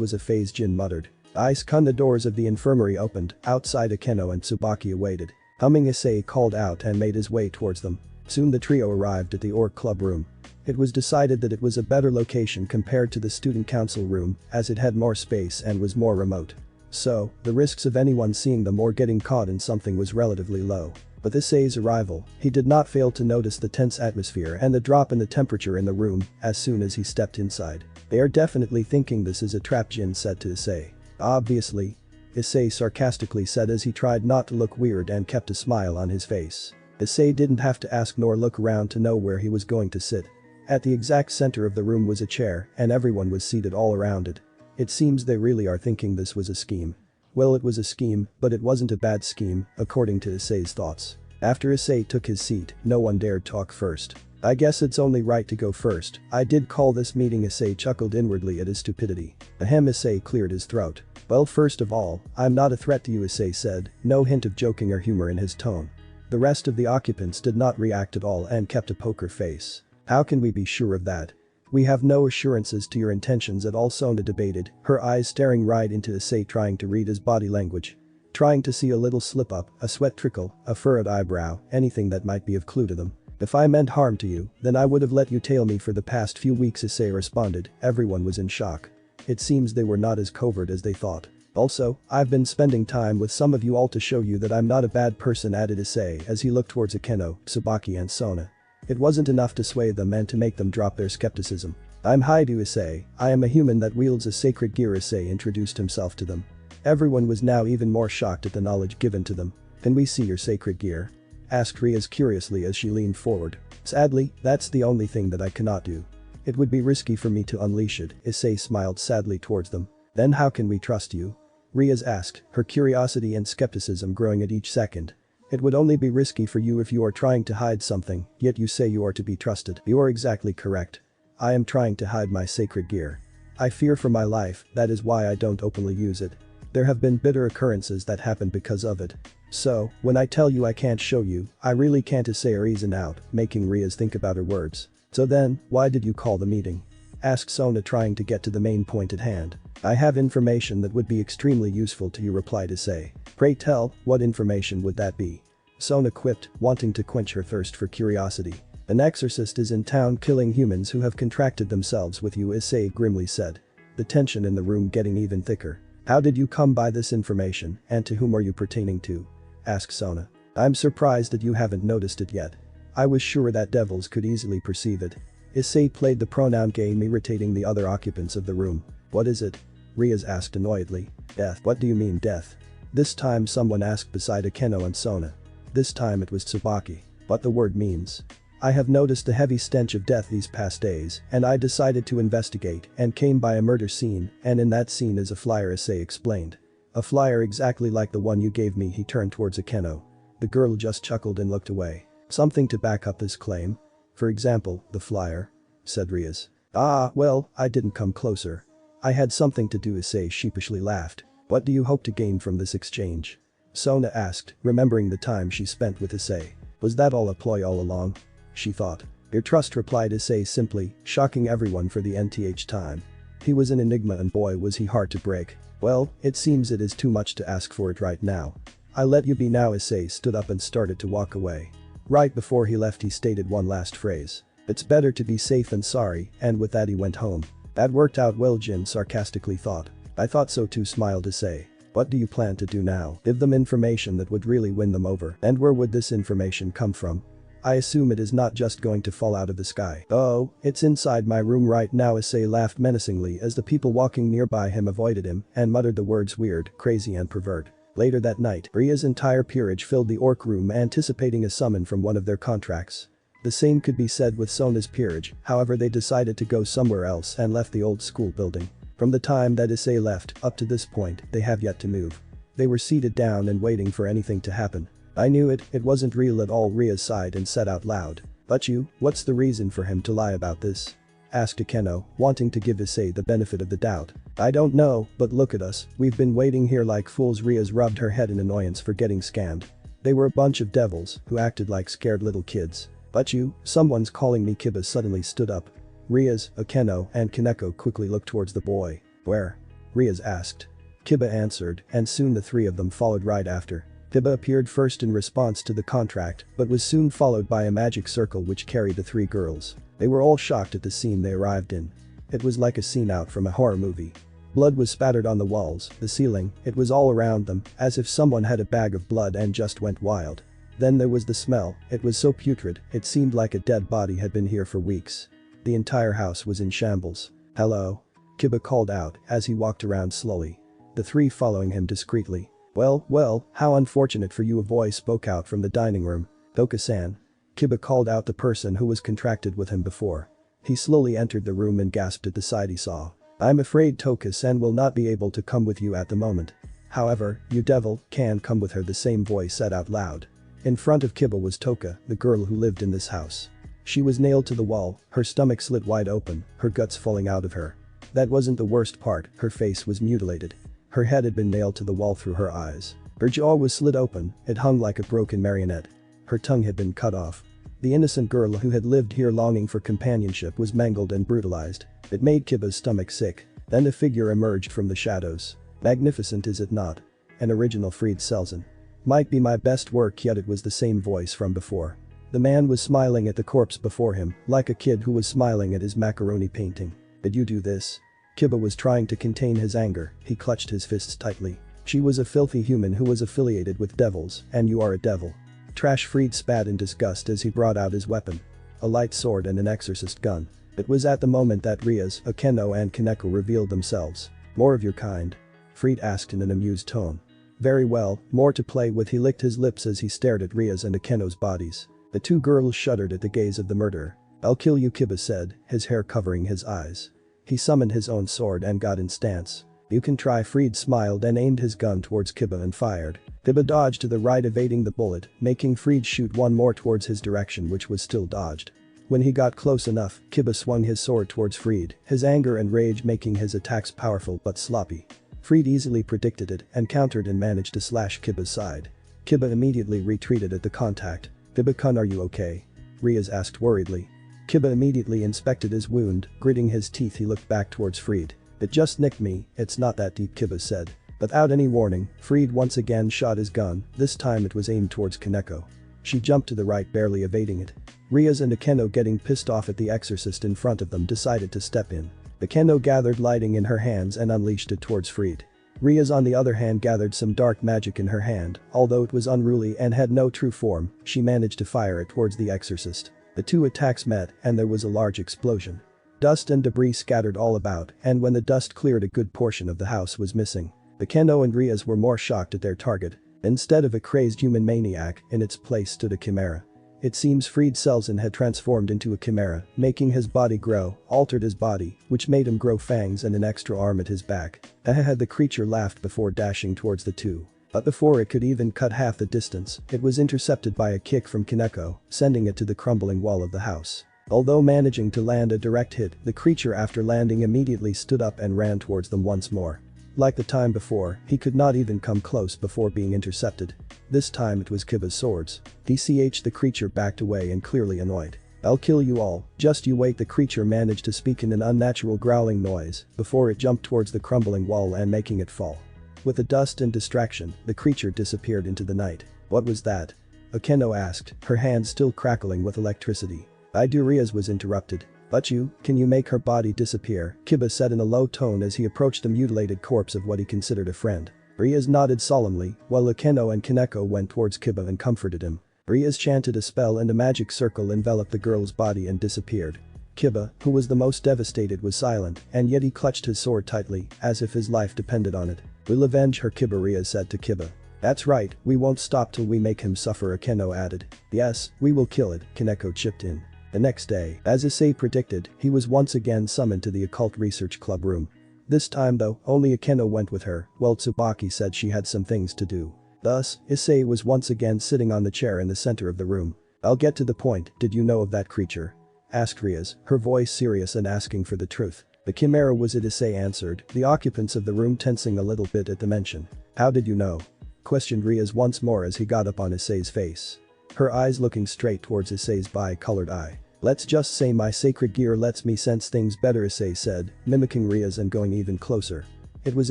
was a phase, Jin muttered. Ice-kun, the doors of the infirmary opened, outside Akeno and Tsubaki awaited. Humming, Issei called out and made his way towards them. Soon the trio arrived at the orc club room. It was decided that it was a better location compared to the student council room, as it had more space and was more remote. So, the risks of anyone seeing them or getting caught in something was relatively low. With Issei's arrival, he did not fail to notice the tense atmosphere and the drop in the temperature in the room as soon as he stepped inside. They are definitely thinking this is a trap, Jin said to Issei. Obviously. Issei sarcastically said as he tried not to look weird and kept a smile on his face. Issei didn't have to ask nor look around to know where he was going to sit. At the exact center of the room was a chair and everyone was seated all around it. It seems they really are thinking this was a scheme. Well, it was a scheme, but it wasn't a bad scheme, according to Issei's thoughts. After Issei took his seat, no one dared talk first. I guess it's only right to go first. I did call this meeting, Issei chuckled inwardly at his stupidity. Ahem, Issei cleared his throat. Well, first of all, I'm not a threat to you, Issei said, no hint of joking or humor in his tone. The rest of the occupants did not react at all and kept a poker face. How can we be sure of that? We have no assurances to your intentions at all, Sona debated, her eyes staring right into Issei, trying to read his body language. Trying to see a little slip up, a sweat trickle, a furrowed eyebrow, anything that might be of clue to them. If I meant harm to you, then I would have let you tail me for the past few weeks, Issei responded. Everyone was in shock. It seems they were not as covert as they thought. Also, I've been spending time with some of you all to show you that I'm not a bad person, added Issei as he looked towards Akeno, Tsubaki and Sona. It wasn't enough to sway them and to make them drop their skepticism. I'm Hyoudou, Issei. I am a human that wields a sacred gear, Issei introduced himself to them. Everyone was now even more shocked at the knowledge given to them. Can we see your sacred gear? Asked Rias curiously as she leaned forward. Sadly, that's the only thing that I cannot do. It would be risky for me to unleash it, Issei smiled sadly towards them. Then how can we trust you? Rias asked, her curiosity and skepticism growing at each second. It would only be risky for you if you are trying to hide something, yet you say you are to be trusted. You are exactly correct. I am trying to hide my sacred gear. I fear for my life, that is why I don't openly use it. There have been bitter occurrences that happened because of it. So, when I tell you I can't show you, I really can't, say or reason out, making Rias think about her words. So then, why did you call the meeting? Asked Sona, trying to get to the main point at hand. I have information that would be extremely useful to you, replied Issei. Pray tell, what information would that be? Sona quipped, wanting to quench her thirst for curiosity. An exorcist is in town killing humans who have contracted themselves with you, Issei grimly said. The tension in the room getting even thicker. How did you come by this information, and to whom are you pertaining to? Asked Sona. I'm surprised that you haven't noticed it yet. I was sure that devils could easily perceive it. Issei played the pronoun game, irritating the other occupants of the room. What is it? Rias asked annoyedly. Death. What do you mean death? This time someone asked beside Akeno and Sona. This time it was Tsubaki. What the word means. I have noticed a heavy stench of death these past days, and I decided to investigate and came by a murder scene, and in that scene is a flyer, Issei explained. A flyer exactly like the one you gave me, he turned towards Akeno. The girl just chuckled and looked away. Something to back up this claim? For example, the flyer? Said Rias. Ah, well, I didn't come closer. I had something to do, Issei sheepishly laughed. What do you hope to gain from this exchange? Sona asked, remembering the time she spent with Issei. Was that all a ploy all along? She thought. Your trust, replied Issei simply, shocking everyone for the nth time. He was an enigma and boy was he hard to break. Well, it seems it is too much to ask for it right now. I let you be now. Issei stood up and started to walk away. Right before he left he stated one last phrase. It's better to be safe than sorry, and with that he went home. That worked out well, Jin sarcastically thought. I thought so too, smiled Issei. What do you plan to do now? Give them information that would really win them over. And where would this information come from? I assume it is not just going to fall out of the sky. Oh, it's inside my room right now, Issei laughed menacingly as the people walking nearby him avoided him and muttered the words weird, crazy and pervert. Later that night, Ria's entire peerage filled the orc room anticipating a summon from one of their contracts. The same could be said with Sona's peerage, however they decided to go somewhere else and left the old school building. From the time that Issei left, up to this point, they have yet to move. They were seated down and waiting for anything to happen. I knew it wasn't real at all, Ria sighed and said out loud. But what's the reason for him to lie about this? asked Akeno, wanting to give Issei the benefit of the doubt. I don't know, but look at us, we've been waiting here like fools. Rias rubbed her head in annoyance for getting scammed. They were a bunch of devils who acted like scared little kids. But you, someone's calling me. Kiba suddenly stood up. Rias, Akeno, and Kaneko quickly looked towards the boy. Where? Rias asked. Kiba answered, and soon the three of them followed right after. Kiba appeared first in response to the contract, but was soon followed by a magic circle which carried the three girls. They were all shocked at the scene they arrived in. It was like a scene out from a horror movie. Blood was spattered on the walls, the ceiling, it was all around them, as if someone had a bag of blood and just went wild. Then there was the smell, it was so putrid, it seemed like a dead body had been here for weeks. The entire house was in shambles. Hello? Kiba called out as he walked around slowly. The three following him discreetly. Well, how unfortunate for you, a voice spoke out from the dining room. Toka-san. Kiba called out the person who was contracted with him before. He slowly entered the room and gasped at the sight he saw. I'm afraid Toka-san will not be able to come with you at the moment. However, you devil can come with her, the same voice said out loud. In front of Kiba was Toka, the girl who lived in this house. She was nailed to the wall, her stomach slit wide open, her guts falling out of her. That wasn't the worst part, her face was mutilated. Her head had been nailed to the wall through her eyes. Her jaw was slit open, it hung like a broken marionette. Her tongue had been cut off. The innocent girl who had lived here longing for companionship was mangled and brutalized. It made Kiba's stomach sick. Then a figure emerged from the shadows. Magnificent, is it not? An original Fried Selzen. Might be my best work yet. It was the same voice from before. The man was smiling at the corpse before him, like a kid who was smiling at his macaroni painting. Did you do this? Kiba was trying to contain his anger, he clutched his fists tightly. She was a filthy human who was affiliated with devils, and you are a devil. Trash. Fried spat in disgust as he brought out his weapon. A light sword and an exorcist gun. It was at the moment that Rias, Akeno and Kaneko revealed themselves. More of your kind? Fried asked in an amused tone. Very well, more to play with. He licked his lips as he stared at Rias and Akeno's bodies. The two girls shuddered at the gaze of the murderer. I'll kill you, Kiba said, his hair covering his eyes. He summoned his own sword and got in stance. You can try. Fried smiled and aimed his gun towards Kiba and fired. Kiba dodged to the right, evading the bullet, making Fried shoot one more towards his direction, which was still dodged. When he got close enough, Kiba swung his sword towards Fried, his anger and rage making his attacks powerful but sloppy. Fried easily predicted it and countered and managed to slash Kiba's side. Kiba immediately retreated at the contact. Kiba-kun, are you okay? Rias asked worriedly. Kiba immediately inspected his wound, gritting his teeth he looked back towards Fried. It just nicked me, it's not that deep, Kiba said. Without any warning, Fried once again shot his gun, this time it was aimed towards Kaneko. She jumped to the right, barely evading it. Rias and Akeno, getting pissed off at the exorcist in front of them, decided to step in. Akeno gathered lighting in her hands and unleashed it towards Fried. Rias on the other hand gathered some dark magic in her hand, although it was unruly and had no true form, she managed to fire it towards the exorcist. The two attacks met and there was a large explosion. Dust and debris scattered all about, and when the dust cleared, a good portion of the house was missing. Akeno and Rias were more shocked at their target. Instead of a crazed human maniac, in its place stood a chimera. It seems Fried Selzen had transformed into a chimera, making his body grow, altered his body, which made him grow fangs and an extra arm at his back. The creature laughed before dashing towards the two. But before it could even cut half the distance, it was intercepted by a kick from Kaneko, sending it to the crumbling wall of the house. Although managing to land a direct hit, the creature after landing immediately stood up and ran towards them once more. Like the time before, he could not even come close before being intercepted. This time it was Kiba's swords. The creature backed away and clearly annoyed. I'll kill you all, just you wait. The creature managed to speak in an unnatural growling noise before it jumped towards the crumbling wall and making it fall. With the dust and distraction, the creature disappeared into the night. What was that? Akeno asked, her hands still crackling with electricity. Rias was interrupted. But can you make her body disappear? Kiba said in a low tone as he approached the mutilated corpse of what he considered a friend. Rias nodded solemnly, while Akeno and Kaneko went towards Kiba and comforted him. Rias chanted a spell and a magic circle enveloped the girl's body and disappeared. Kiba, who was the most devastated, was silent, and yet he clutched his sword tightly, as if his life depended on it. We'll avenge her, Kiba, Rias said to Kiba. That's right, we won't stop till we make him suffer, Akeno added. Yes, we will kill it, Kaneko chipped in. The next day, as Issei predicted, he was once again summoned to the occult research club room. This time though, only Akeno went with her, while Tsubaki said she had some things to do. Thus, Issei was once again sitting on the chair in the center of the room. I'll get to the point, did you know of that creature? asked Riaz, her voice serious and asking for the truth. The chimera was it, Issei answered, the occupants of the room tensing a little bit at the mention. How did you know? Questioned Riaz once more as he got up on Issei's face. Her eyes looking straight towards Issei's bi-colored eye. Let's just say my sacred gear lets me sense things better, Issei said, mimicking Riaz and going even closer. It was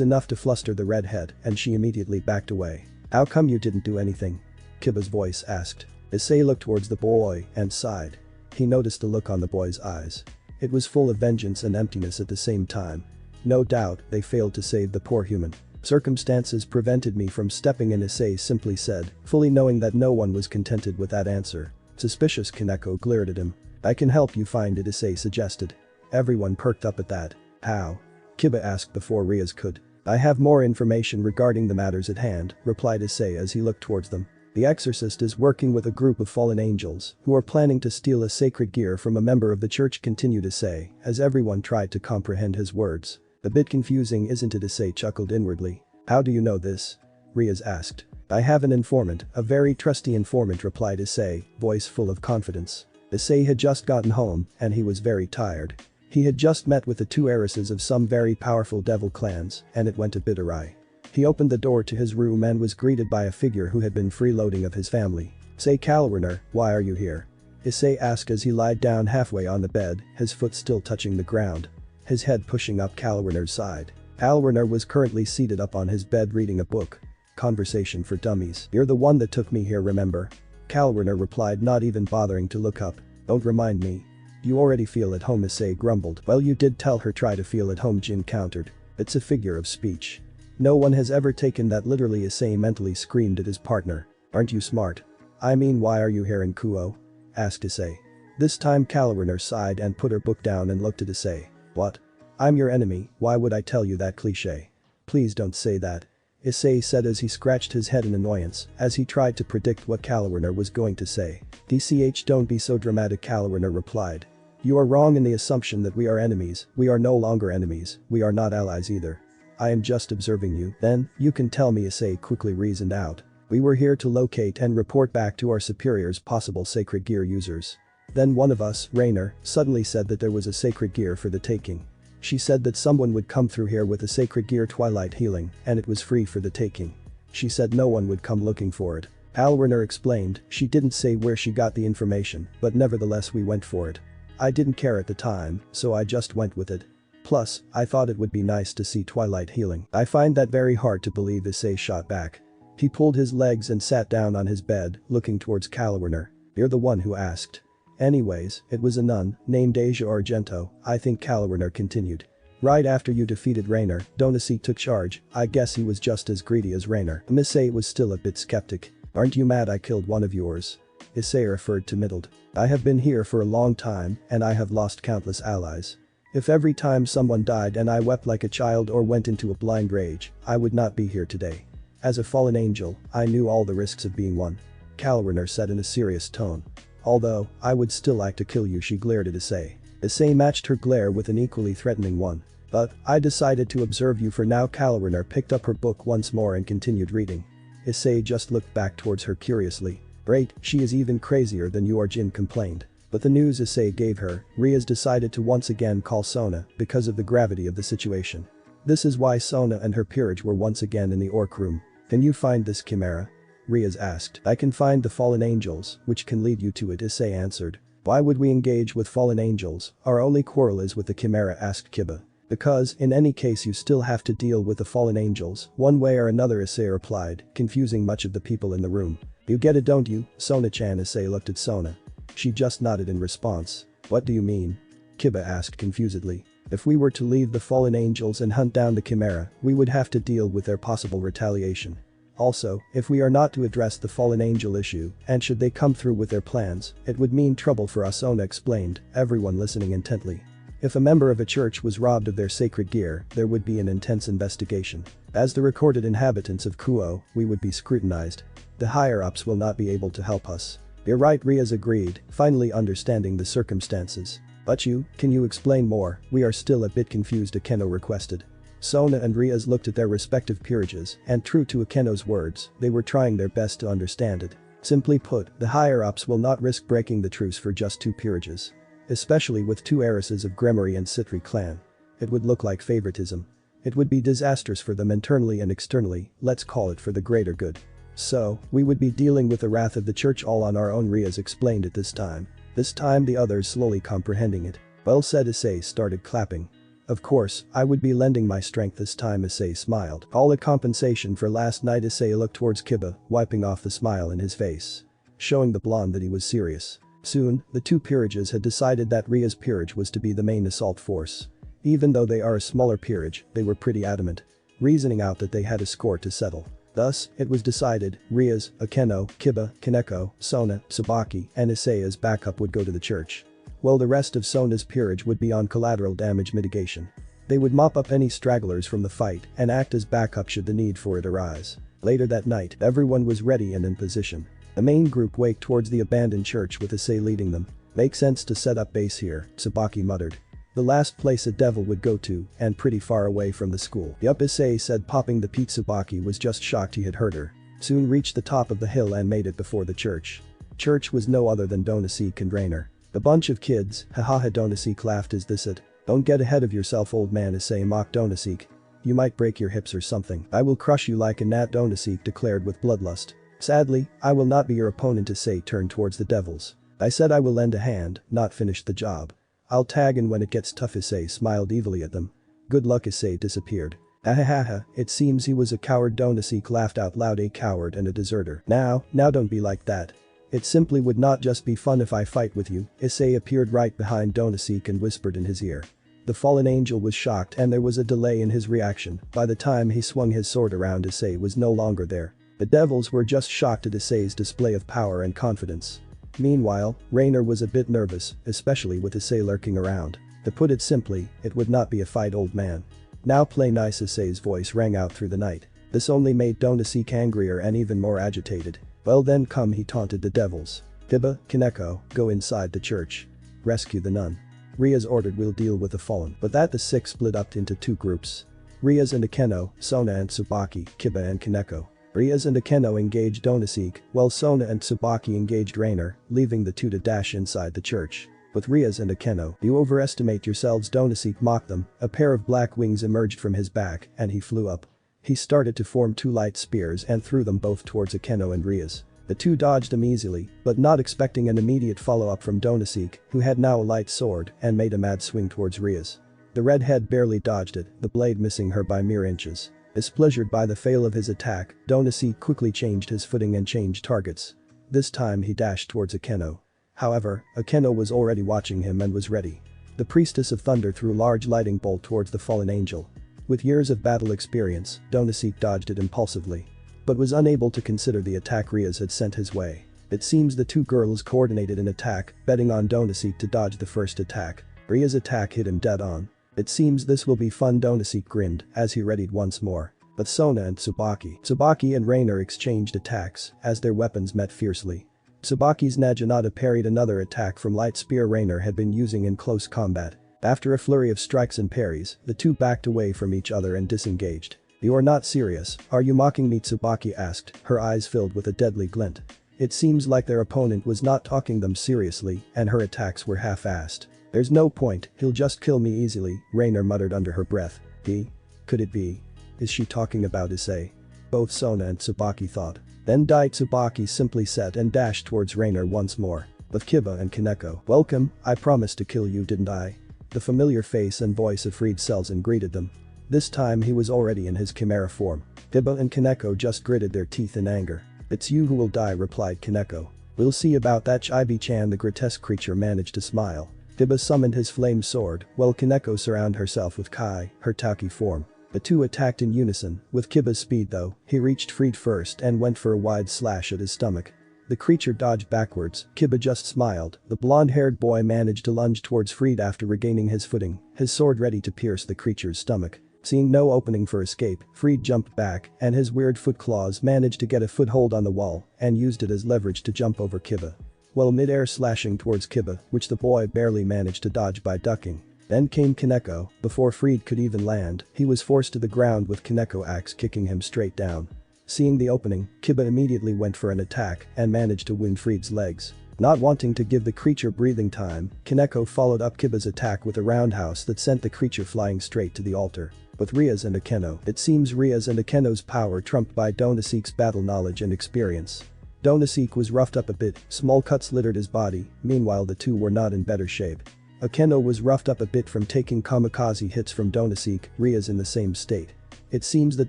enough to fluster the redhead and she immediately backed away. How come you didn't do anything? Kiba's voice asked. Issei looked towards the boy and sighed. He noticed the look on the boy's eyes. It was full of vengeance and emptiness at the same time. No doubt, they failed to save the poor human. Circumstances prevented me from stepping in, Issei simply said, fully knowing that no one was contented with that answer. Suspicious Kaneko glared at him. I can help you find it, Issei suggested. Everyone perked up at that. How? Kiba asked before Riaz could. I have more information regarding the matters at hand, replied Issei as he looked towards them. The exorcist is working with a group of fallen angels who are planning to steal a sacred gear from a member of the church, continued Issei, as everyone tried to comprehend his words. A bit confusing, isn't it? Issei chuckled inwardly. How do you know this? Riaz asked. I have an informant, a very trusty informant, replied Issei, voice full of confidence. Issei had just gotten home and he was very tired. He had just met with the two heiresses of some very powerful devil clans and it went a bit awry. He opened the door to his room and was greeted by a figure who had been freeloading of his family. Say Kalwerner, why are you here? Issei asked as he lied down halfway on the bed, his foot still touching the ground. His head pushing up Kalwerner's side. Kalwerner was currently seated up on his bed reading a book. Conversation for Dummies. You're the one that took me here, remember? Kalwerner replied, not even bothering to look up. Don't remind me. You already feel at home, Issei grumbled. Well, you did tell her try to feel at home, Jin countered. It's a figure of speech. No one has ever taken that literally, Issei mentally screamed at his partner. Aren't you smart? I mean, why are you here in Kuo? Asked Issei. This time Kalwerner sighed and put her book down and looked at Issei. What? I'm your enemy, why would I tell you that cliché? Please don't say that. Issei said as he scratched his head in annoyance as he tried to predict what Kalwerner was going to say. DCH, don't be so dramatic, Kalwerner replied. You are wrong in the assumption that we are enemies. We are no longer enemies, we are not allies either. I am just observing you. Then, you can tell me, Issei quickly reasoned out. We were here to locate and report back to our superiors possible sacred gear users. Then one of us, Rainer, suddenly said that there was a sacred gear for the taking. She said that someone would come through here with a sacred gear, Twilight Healing, and it was free for the taking. She said no one would come looking for it. Kalwerner explained, she didn't say where she got the information, but nevertheless we went for it. I didn't care at the time, so I just went with it. Plus, I thought it would be nice to see Twilight Healing. I find that very hard to believe, Issei shot back. He pulled his legs and sat down on his bed, looking towards Kalwerner. You're the one who asked. Anyways, it was a nun, named Asia Argento, I think, Kalwerner continued. Right after you defeated Rainer, Donasi took charge. I guess he was just as greedy as Rainer. Issei was still a bit skeptic. Aren't you mad I killed one of yours? Issei referred to Middled. I have been here for a long time and I have lost countless allies. If every time someone died and I wept like a child or went into a blind rage, I would not be here today. As a fallen angel, I knew all the risks of being one. Kalwerner said in a serious tone. Although, I would still like to kill you, she glared at Issei. Issei matched her glare with an equally threatening one. But, I decided to observe you for now. Kalwerner picked up her book once more and continued reading. Issei just looked back towards her curiously. Great, she is even crazier than you are, Jin complained. But the news Issei gave her, Riaz decided to once again call Sona because of the gravity of the situation. This is why Sona and her peerage were once again in the orc room. Can you find this chimera? Riaz asked. I can find the fallen angels, which can lead you to it, Issei answered. Why would we engage with fallen angels? Our only quarrel is with the chimera, asked Kiba. Because, in any case, you still have to deal with the fallen angels, one way or another, Issei replied, confusing much of the people in the room. You get it, don't you, Sona-chan? Issei looked at Sona. She just nodded in response. What do you mean? Kiba asked confusedly. If we were to leave the fallen angels and hunt down the chimera, we would have to deal with their possible retaliation. Also, if we are not to address the fallen angel issue, and should they come through with their plans, it would mean trouble for us, Sona explained, everyone listening intently. If a member of a church was robbed of their sacred gear, there would be an intense investigation. As the recorded inhabitants of Kuo, we would be scrutinized. The higher-ups will not be able to help us. You're right, Riaz agreed, finally understanding the circumstances. But can you explain more? We are still a bit confused, Akeno requested. Sona and Riaz looked at their respective peerages, and true to Akeno's words, they were trying their best to understand it. Simply put, the higher-ups will not risk breaking the truce for just 2 peerages. especially with two heiresses of Gremory and Citri clan. It would look like favoritism. It would be disastrous for them internally and externally, let's call it for the greater good. So, we would be dealing with the wrath of the church all on our own, Riaz explained at this time. This time the others slowly comprehending it. Well said, Issei started clapping. Of course, I would be lending my strength this time, Issei smiled. All a compensation for last night. Issei looked towards Kiba, wiping off the smile in his face. Showing the blonde that he was serious. Soon, the two peerages had decided that Ria's peerage was to be the main assault force. Even though they are a smaller peerage, they were pretty adamant. Reasoning out that they had a score to settle. Thus, it was decided, Riaz, Akeno, Kiba, Kaneko, Sona, Tsubaki, and Issei as backup would go to the church. While the rest of Sona's peerage would be on collateral damage mitigation. They would mop up any stragglers from the fight and act as backup should the need for it arise. Later that night, everyone was ready and in position. The main group waked towards the abandoned church with Issei leading them. Makes sense to set up base here, Tsubaki muttered. The last place a devil would go to, and pretty far away from the school. Yup, Issei said, popping the peat. Tsubaki was just shocked he had heard her. Soon reached the top of the hill and made it before the church. Church was no other than Donosik and Rainer. The bunch of kids, hahaha. Donosik laughed. Is this it? Don't get ahead of yourself, old man, Issei mocked Donosik. You might break your hips or something. I will crush you like a gnat, Donosik declared with bloodlust. Sadly, I will not be your opponent. Issei turned towards the devils. I said I will lend a hand, not finish the job. I'll tag in when it gets tough. Issei smiled evilly at them. Good luck. Issei disappeared. Ahahaha, it seems he was a coward. Donosik laughed out loud. A coward and a deserter. Now don't be like that. It simply would not just be fun if I fight with you. Issei appeared right behind Donosik and whispered in his ear. The fallen angel was shocked and there was a delay in his reaction. By the time he swung his sword around, Issei was no longer there. The devils were just shocked at Issei's display of power and confidence. Meanwhile, Rainer was a bit nervous, especially with Issei lurking around. To put it simply, it would not be a fight, old man. Now play nice. Issei's voice rang out through the night. This only made Donosik angrier and even more agitated. Well then come, he taunted the devils. Kiba, Kaneko, go inside the church. Rescue the nun. Riaz ordered. We'll deal with the fallen. But that the six split up into two groups. Riaz and Akeno, Sona and Tsubaki, Kiba and Kaneko. Riaz and Akeno engaged Donosik, while Sona and Tsubaki engaged Rainer, leaving the two to dash inside the church. With Riaz and Akeno, you overestimate yourselves, Donosik mocked them. A pair of black wings emerged from his back and he flew up. He started to form two light spears and threw them both towards Akeno and Riaz. The two dodged them easily, but not expecting an immediate follow-up from Donosik, who had now a light sword and made a mad swing towards Riaz. The redhead barely dodged it, the blade missing her by mere inches. Displeasured by the fail of his attack, Donosik quickly changed his footing and changed targets. This time he dashed towards Akeno. However, Akeno was already watching him and was ready. The priestess of thunder threw large lightning bolt towards the fallen angel. With years of battle experience, Donosik dodged it impulsively. But was unable to consider the attack Riaz had sent his way. It seems the two girls coordinated an attack, betting on Donosik to dodge the first attack. Riaz's attack hit him dead on. It seems this will be fun, Donosik grinned as he readied once more. But Sona and Tsubaki and Rainer exchanged attacks as their weapons met fiercely. Tsubaki's Naginata parried another attack from light spear Rainer had been using in close combat. After a flurry of strikes and parries, the two backed away from each other and disengaged. You're not serious, are you mocking me? Tsubaki asked, her eyes filled with a deadly glint. It seems like their opponent was not taking them seriously and her attacks were half-assed. There's no point, he'll just kill me easily, Rainer muttered under her breath. Could it be? Is she talking about Issei? Both Sona and Tsubaki thought. Then Tsubaki simply said and dashed towards Rainer once more. With Kiba and Kaneko. Welcome, I promised to kill you, didn't I? The familiar face and voice of Fried Selzen greeted them. This time he was already in his chimera form. Kiba and Kaneko just gritted their teeth in anger. It's you who will die, replied Kaneko. We'll see about that, Chibi-chan. The grotesque creature managed to smile. Kiba summoned his flame sword, while Kaneko surrounded herself with Kai, her Tauki form. The two attacked in unison. With Kiba's speed though, he reached Fried first and went for a wide slash at his stomach. The creature dodged backwards, Kiba just smiled. The blonde-haired boy managed to lunge towards Fried after regaining his footing, his sword ready to pierce the creature's stomach. Seeing no opening for escape, Fried jumped back and his weird foot claws managed to get a foothold on the wall and used it as leverage to jump over Kiba. While mid-air slashing towards Kiba, which the boy barely managed to dodge by ducking. Then came Kaneko. Before Fried could even land, he was forced to the ground with Kaneko axe kicking him straight down. Seeing the opening, Kiba immediately went for an attack and managed to wound Fried's legs. Not wanting to give the creature breathing time, Kaneko followed up Kiba's attack with a roundhouse that sent the creature flying straight to the altar. With Ria's and Akeno, it seems Ria's and Akeno's power trumped by Donaseek's battle knowledge and experience. Donaseek was roughed up a bit, small cuts littered his body, meanwhile the two were not in better shape. Akeno was roughed up a bit from taking kamikaze hits from Donaseek, Ria's in the same state. It seems that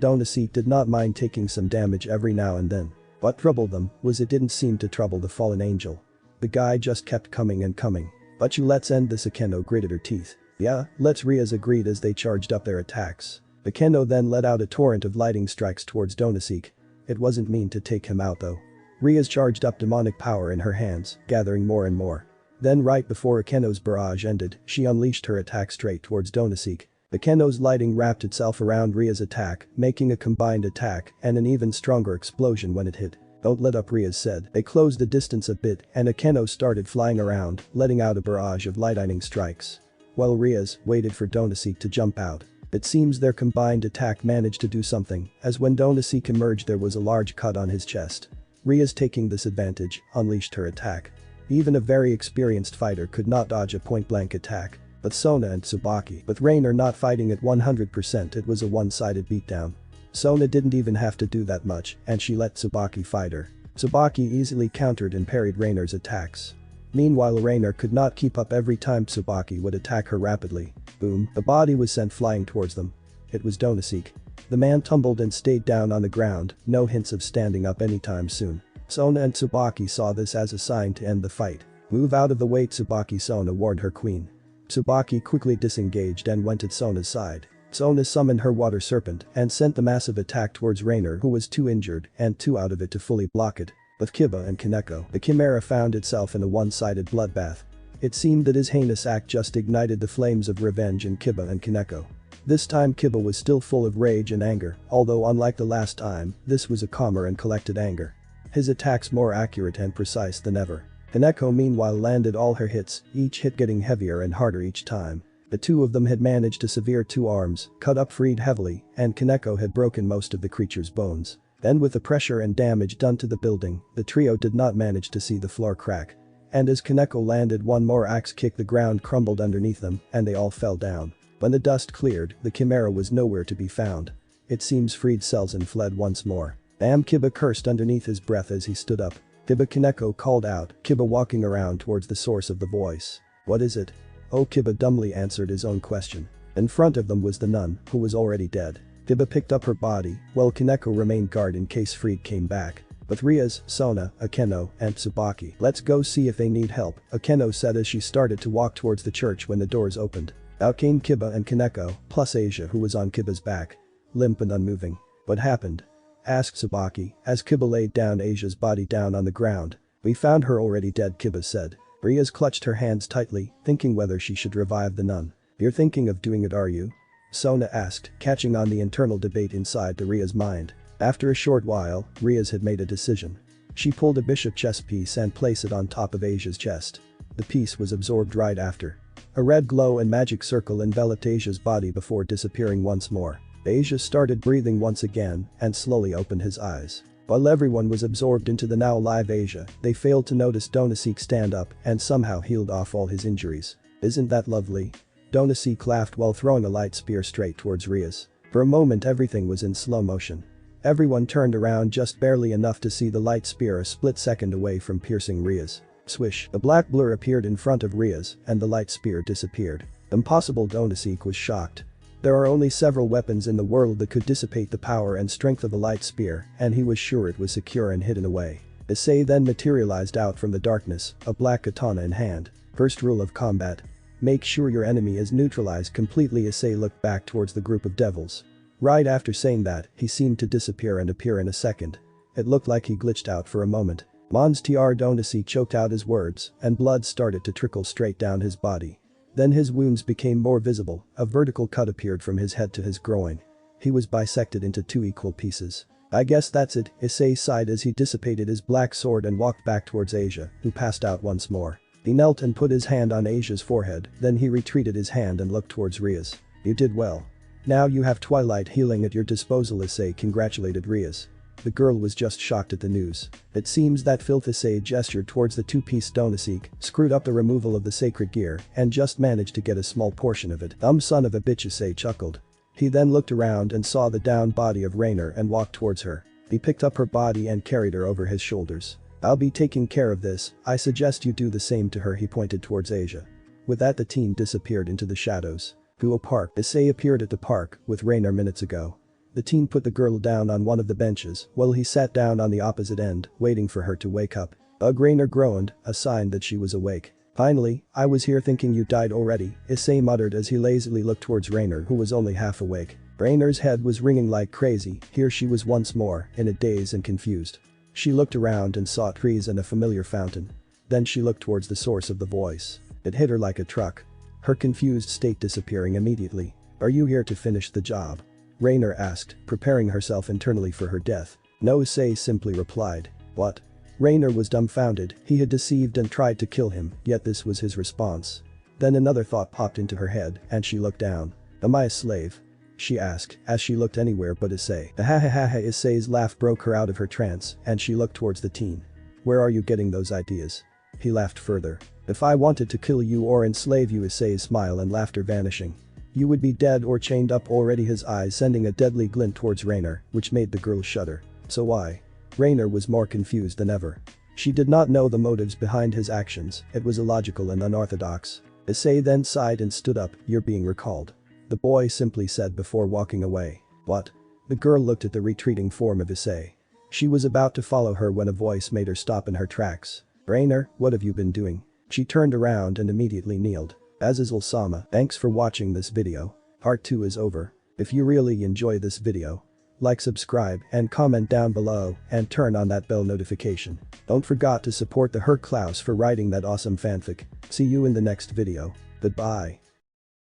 Donaseek did not mind taking some damage every now and then. What troubled them was it didn't seem to trouble the fallen angel. The guy just kept coming and coming. But let's end this, Akeno gritted her teeth. Yeah, let's, Ria's agreed as they charged up their attacks. Akeno then let out a torrent of lightning strikes towards Donaseek. It wasn't mean to take him out though. Ria's charged up demonic power in her hands, gathering more and more. Then right before Akeno's barrage ended, she unleashed her attack straight towards Donaseek. Akeno's lighting wrapped itself around Ria's attack, making a combined attack and an even stronger explosion when it hit. Don't let up, Ria's said. They closed the distance a bit and Akeno started flying around, letting out a barrage of lightning strikes. While Ria's waited for Donaseek to jump out. It seems their combined attack managed to do something, as when Donaseek emerged there was a large cut on his chest. Ria's, taking this advantage, unleashed her attack. Even a very experienced fighter could not dodge a point-blank attack. But Sona and Tsubaki, with Rainer not fighting at 100%, it was a one-sided beatdown. Sona didn't even have to do that much and she let Tsubaki fight her. Tsubaki easily countered and parried Rainer's attacks. Meanwhile Rainer could not keep up every time Tsubaki would attack her rapidly. Boom, a body was sent flying towards them. It was Donaseek. The man tumbled and stayed down on the ground, no hints of standing up anytime soon. Sona and Tsubaki saw this as a sign to end the fight. Move out of the way, Tsubaki, Sona warned her queen. Tsubaki quickly disengaged and went at Sona's side. Sona summoned her water serpent and sent the massive attack towards Rainer, who was too injured and too out of it to fully block it. With Kiba and Kaneko, the Chimera found itself in a one-sided bloodbath. It seemed that his heinous act just ignited the flames of revenge in Kiba and Kaneko. This time Kiba was still full of rage and anger, although unlike the last time, this was a calmer and collected anger. His attacks more accurate and precise than ever. Kaneko meanwhile landed all her hits, each hit getting heavier and harder each time. The two of them had managed to sever two arms, cut up Freed heavily, and Kaneko had broken most of the creature's bones. Then with the pressure and damage done to the building, the trio did not manage to see the floor crack. And as Kaneko landed one more axe kick, the ground crumbled underneath them and they all fell down. When the dust cleared, the Chimera was nowhere to be found. It seems Freed sells and fled once more. Damn, Kiba cursed underneath his breath as he stood up. Kiba, Kaneko called out, Kiba walking around towards the source of the voice. What is it? Oh, Kiba dumbly answered his own question. In front of them was the nun, who was already dead. Kiba picked up her body, while Kaneko remained guard in case Freed came back. With Ria's, Sona, Akeno, and Tsubaki. Let's go see if they need help, Akeno said as she started to walk towards the church when the doors opened. Out came Kiba and Kaneko, plus Asia, who was on Kiba's back. Limp and unmoving. What happened? Asked Tsubaki, as Kiba laid down Asia's body down on the ground. We found her already dead, Kiba said. Ria's clutched her hands tightly, thinking whether she should revive the nun. You're thinking of doing it, are you? Sona asked, catching on the internal debate inside the Ria's mind. After a short while, Ria's had made a decision. She pulled a bishop chess piece and placed it on top of Asia's chest. The piece was absorbed right after. A red glow and magic circle enveloped Asia's body before disappearing once more. Asia started breathing once again and slowly opened his eyes. While everyone was absorbed into the now alive Asia, they failed to notice Donaseek stand up and somehow healed off all his injuries. Isn't that lovely? Donaseek laughed while throwing a light spear straight towards Ria's. For a moment everything was in slow motion. Everyone turned around just barely enough to see the light spear a split second away from piercing Ria's. Swish, a black blur appeared in front of Ria's and the light spear disappeared. Impossible, Donaseek was shocked. There are only several weapons in the world that could dissipate the power and strength of a light spear, and he was sure it was secure and hidden away. Issei then materialized out from the darkness, a black katana in hand. First rule of combat. Make sure your enemy is neutralized completely. Issei looked back towards the group of devils. Right after saying that, he seemed to disappear and appear in a second. It looked like he glitched out for a moment. Mons Tr Donaseek choked out his words, and blood started to trickle straight down his body. Then his wounds became more visible, a vertical cut appeared from his head to his groin. He was bisected into two equal pieces. I guess that's it, Issei sighed as he dissipated his black sword and walked back towards Asia, who passed out once more. He knelt and put his hand on Asia's forehead, then he retreated his hand and looked towards Ria's. You did well. Now you have Twilight healing at your disposal, Issei congratulated Ria's. The girl was just shocked at the news. It seems that filth Issei gestured towards the two-piece Donaseek, screwed up the removal of the sacred gear, and just managed to get a small portion of it. Son of a bitch, Issei chuckled. He then looked around and saw the down body of Rainer and walked towards her. He picked up her body and carried her over his shoulders. I'll be taking care of this, I suggest you do the same to her, he pointed towards Asia. With that the teen disappeared into the shadows. Guo Park. Issei appeared at the park with Rainer minutes ago. The teen put the girl down on one of the benches while he sat down on the opposite end, waiting for her to wake up. Rainer groaned, a sign that she was awake. Finally, I was here thinking you died already, Issei muttered as he lazily looked towards Rainer, who was only half awake. Rainer's head was ringing like crazy. Here she was once more, in a daze and confused. She looked around and saw trees and a familiar fountain. Then she looked towards the source of the voice. It hit her like a truck. Her confused state disappearing immediately. Are you here to finish the job? Rainer asked, preparing herself internally for her death. No, Issei simply replied. What? Rainer was dumbfounded. He had deceived and tried to kill him, yet this was his response. Then another thought popped into her head and she looked down. Am I a slave? She asked, as she looked anywhere but Issei. Ha ha ha ha, Issei's laugh broke her out of her trance and she looked towards the teen. Where are you getting those ideas? He laughed further. If I wanted to kill you or enslave you, Issei's smile and laughter vanishing. You would be dead or chained up already, his eyes sending a deadly glint towards Rainer, which made the girl shudder. So why? Rainer was more confused than ever. She did not know the motives behind his actions, it was illogical and unorthodox. Issei then sighed and stood up, you're being recalled. The boy simply said before walking away. What? The girl looked at the retreating form of Issei. She was about to follow her when a voice made her stop in her tracks. Rainer, what have you been doing? She turned around and immediately kneeled. Azazel-sama, thanks for watching this video. Part 2 is over. If you really enjoy this video, like, subscribe, and comment down below, and turn on that bell notification. Don't forget to support the Herr Klaus for writing that awesome fanfic. See you in the next video. Goodbye.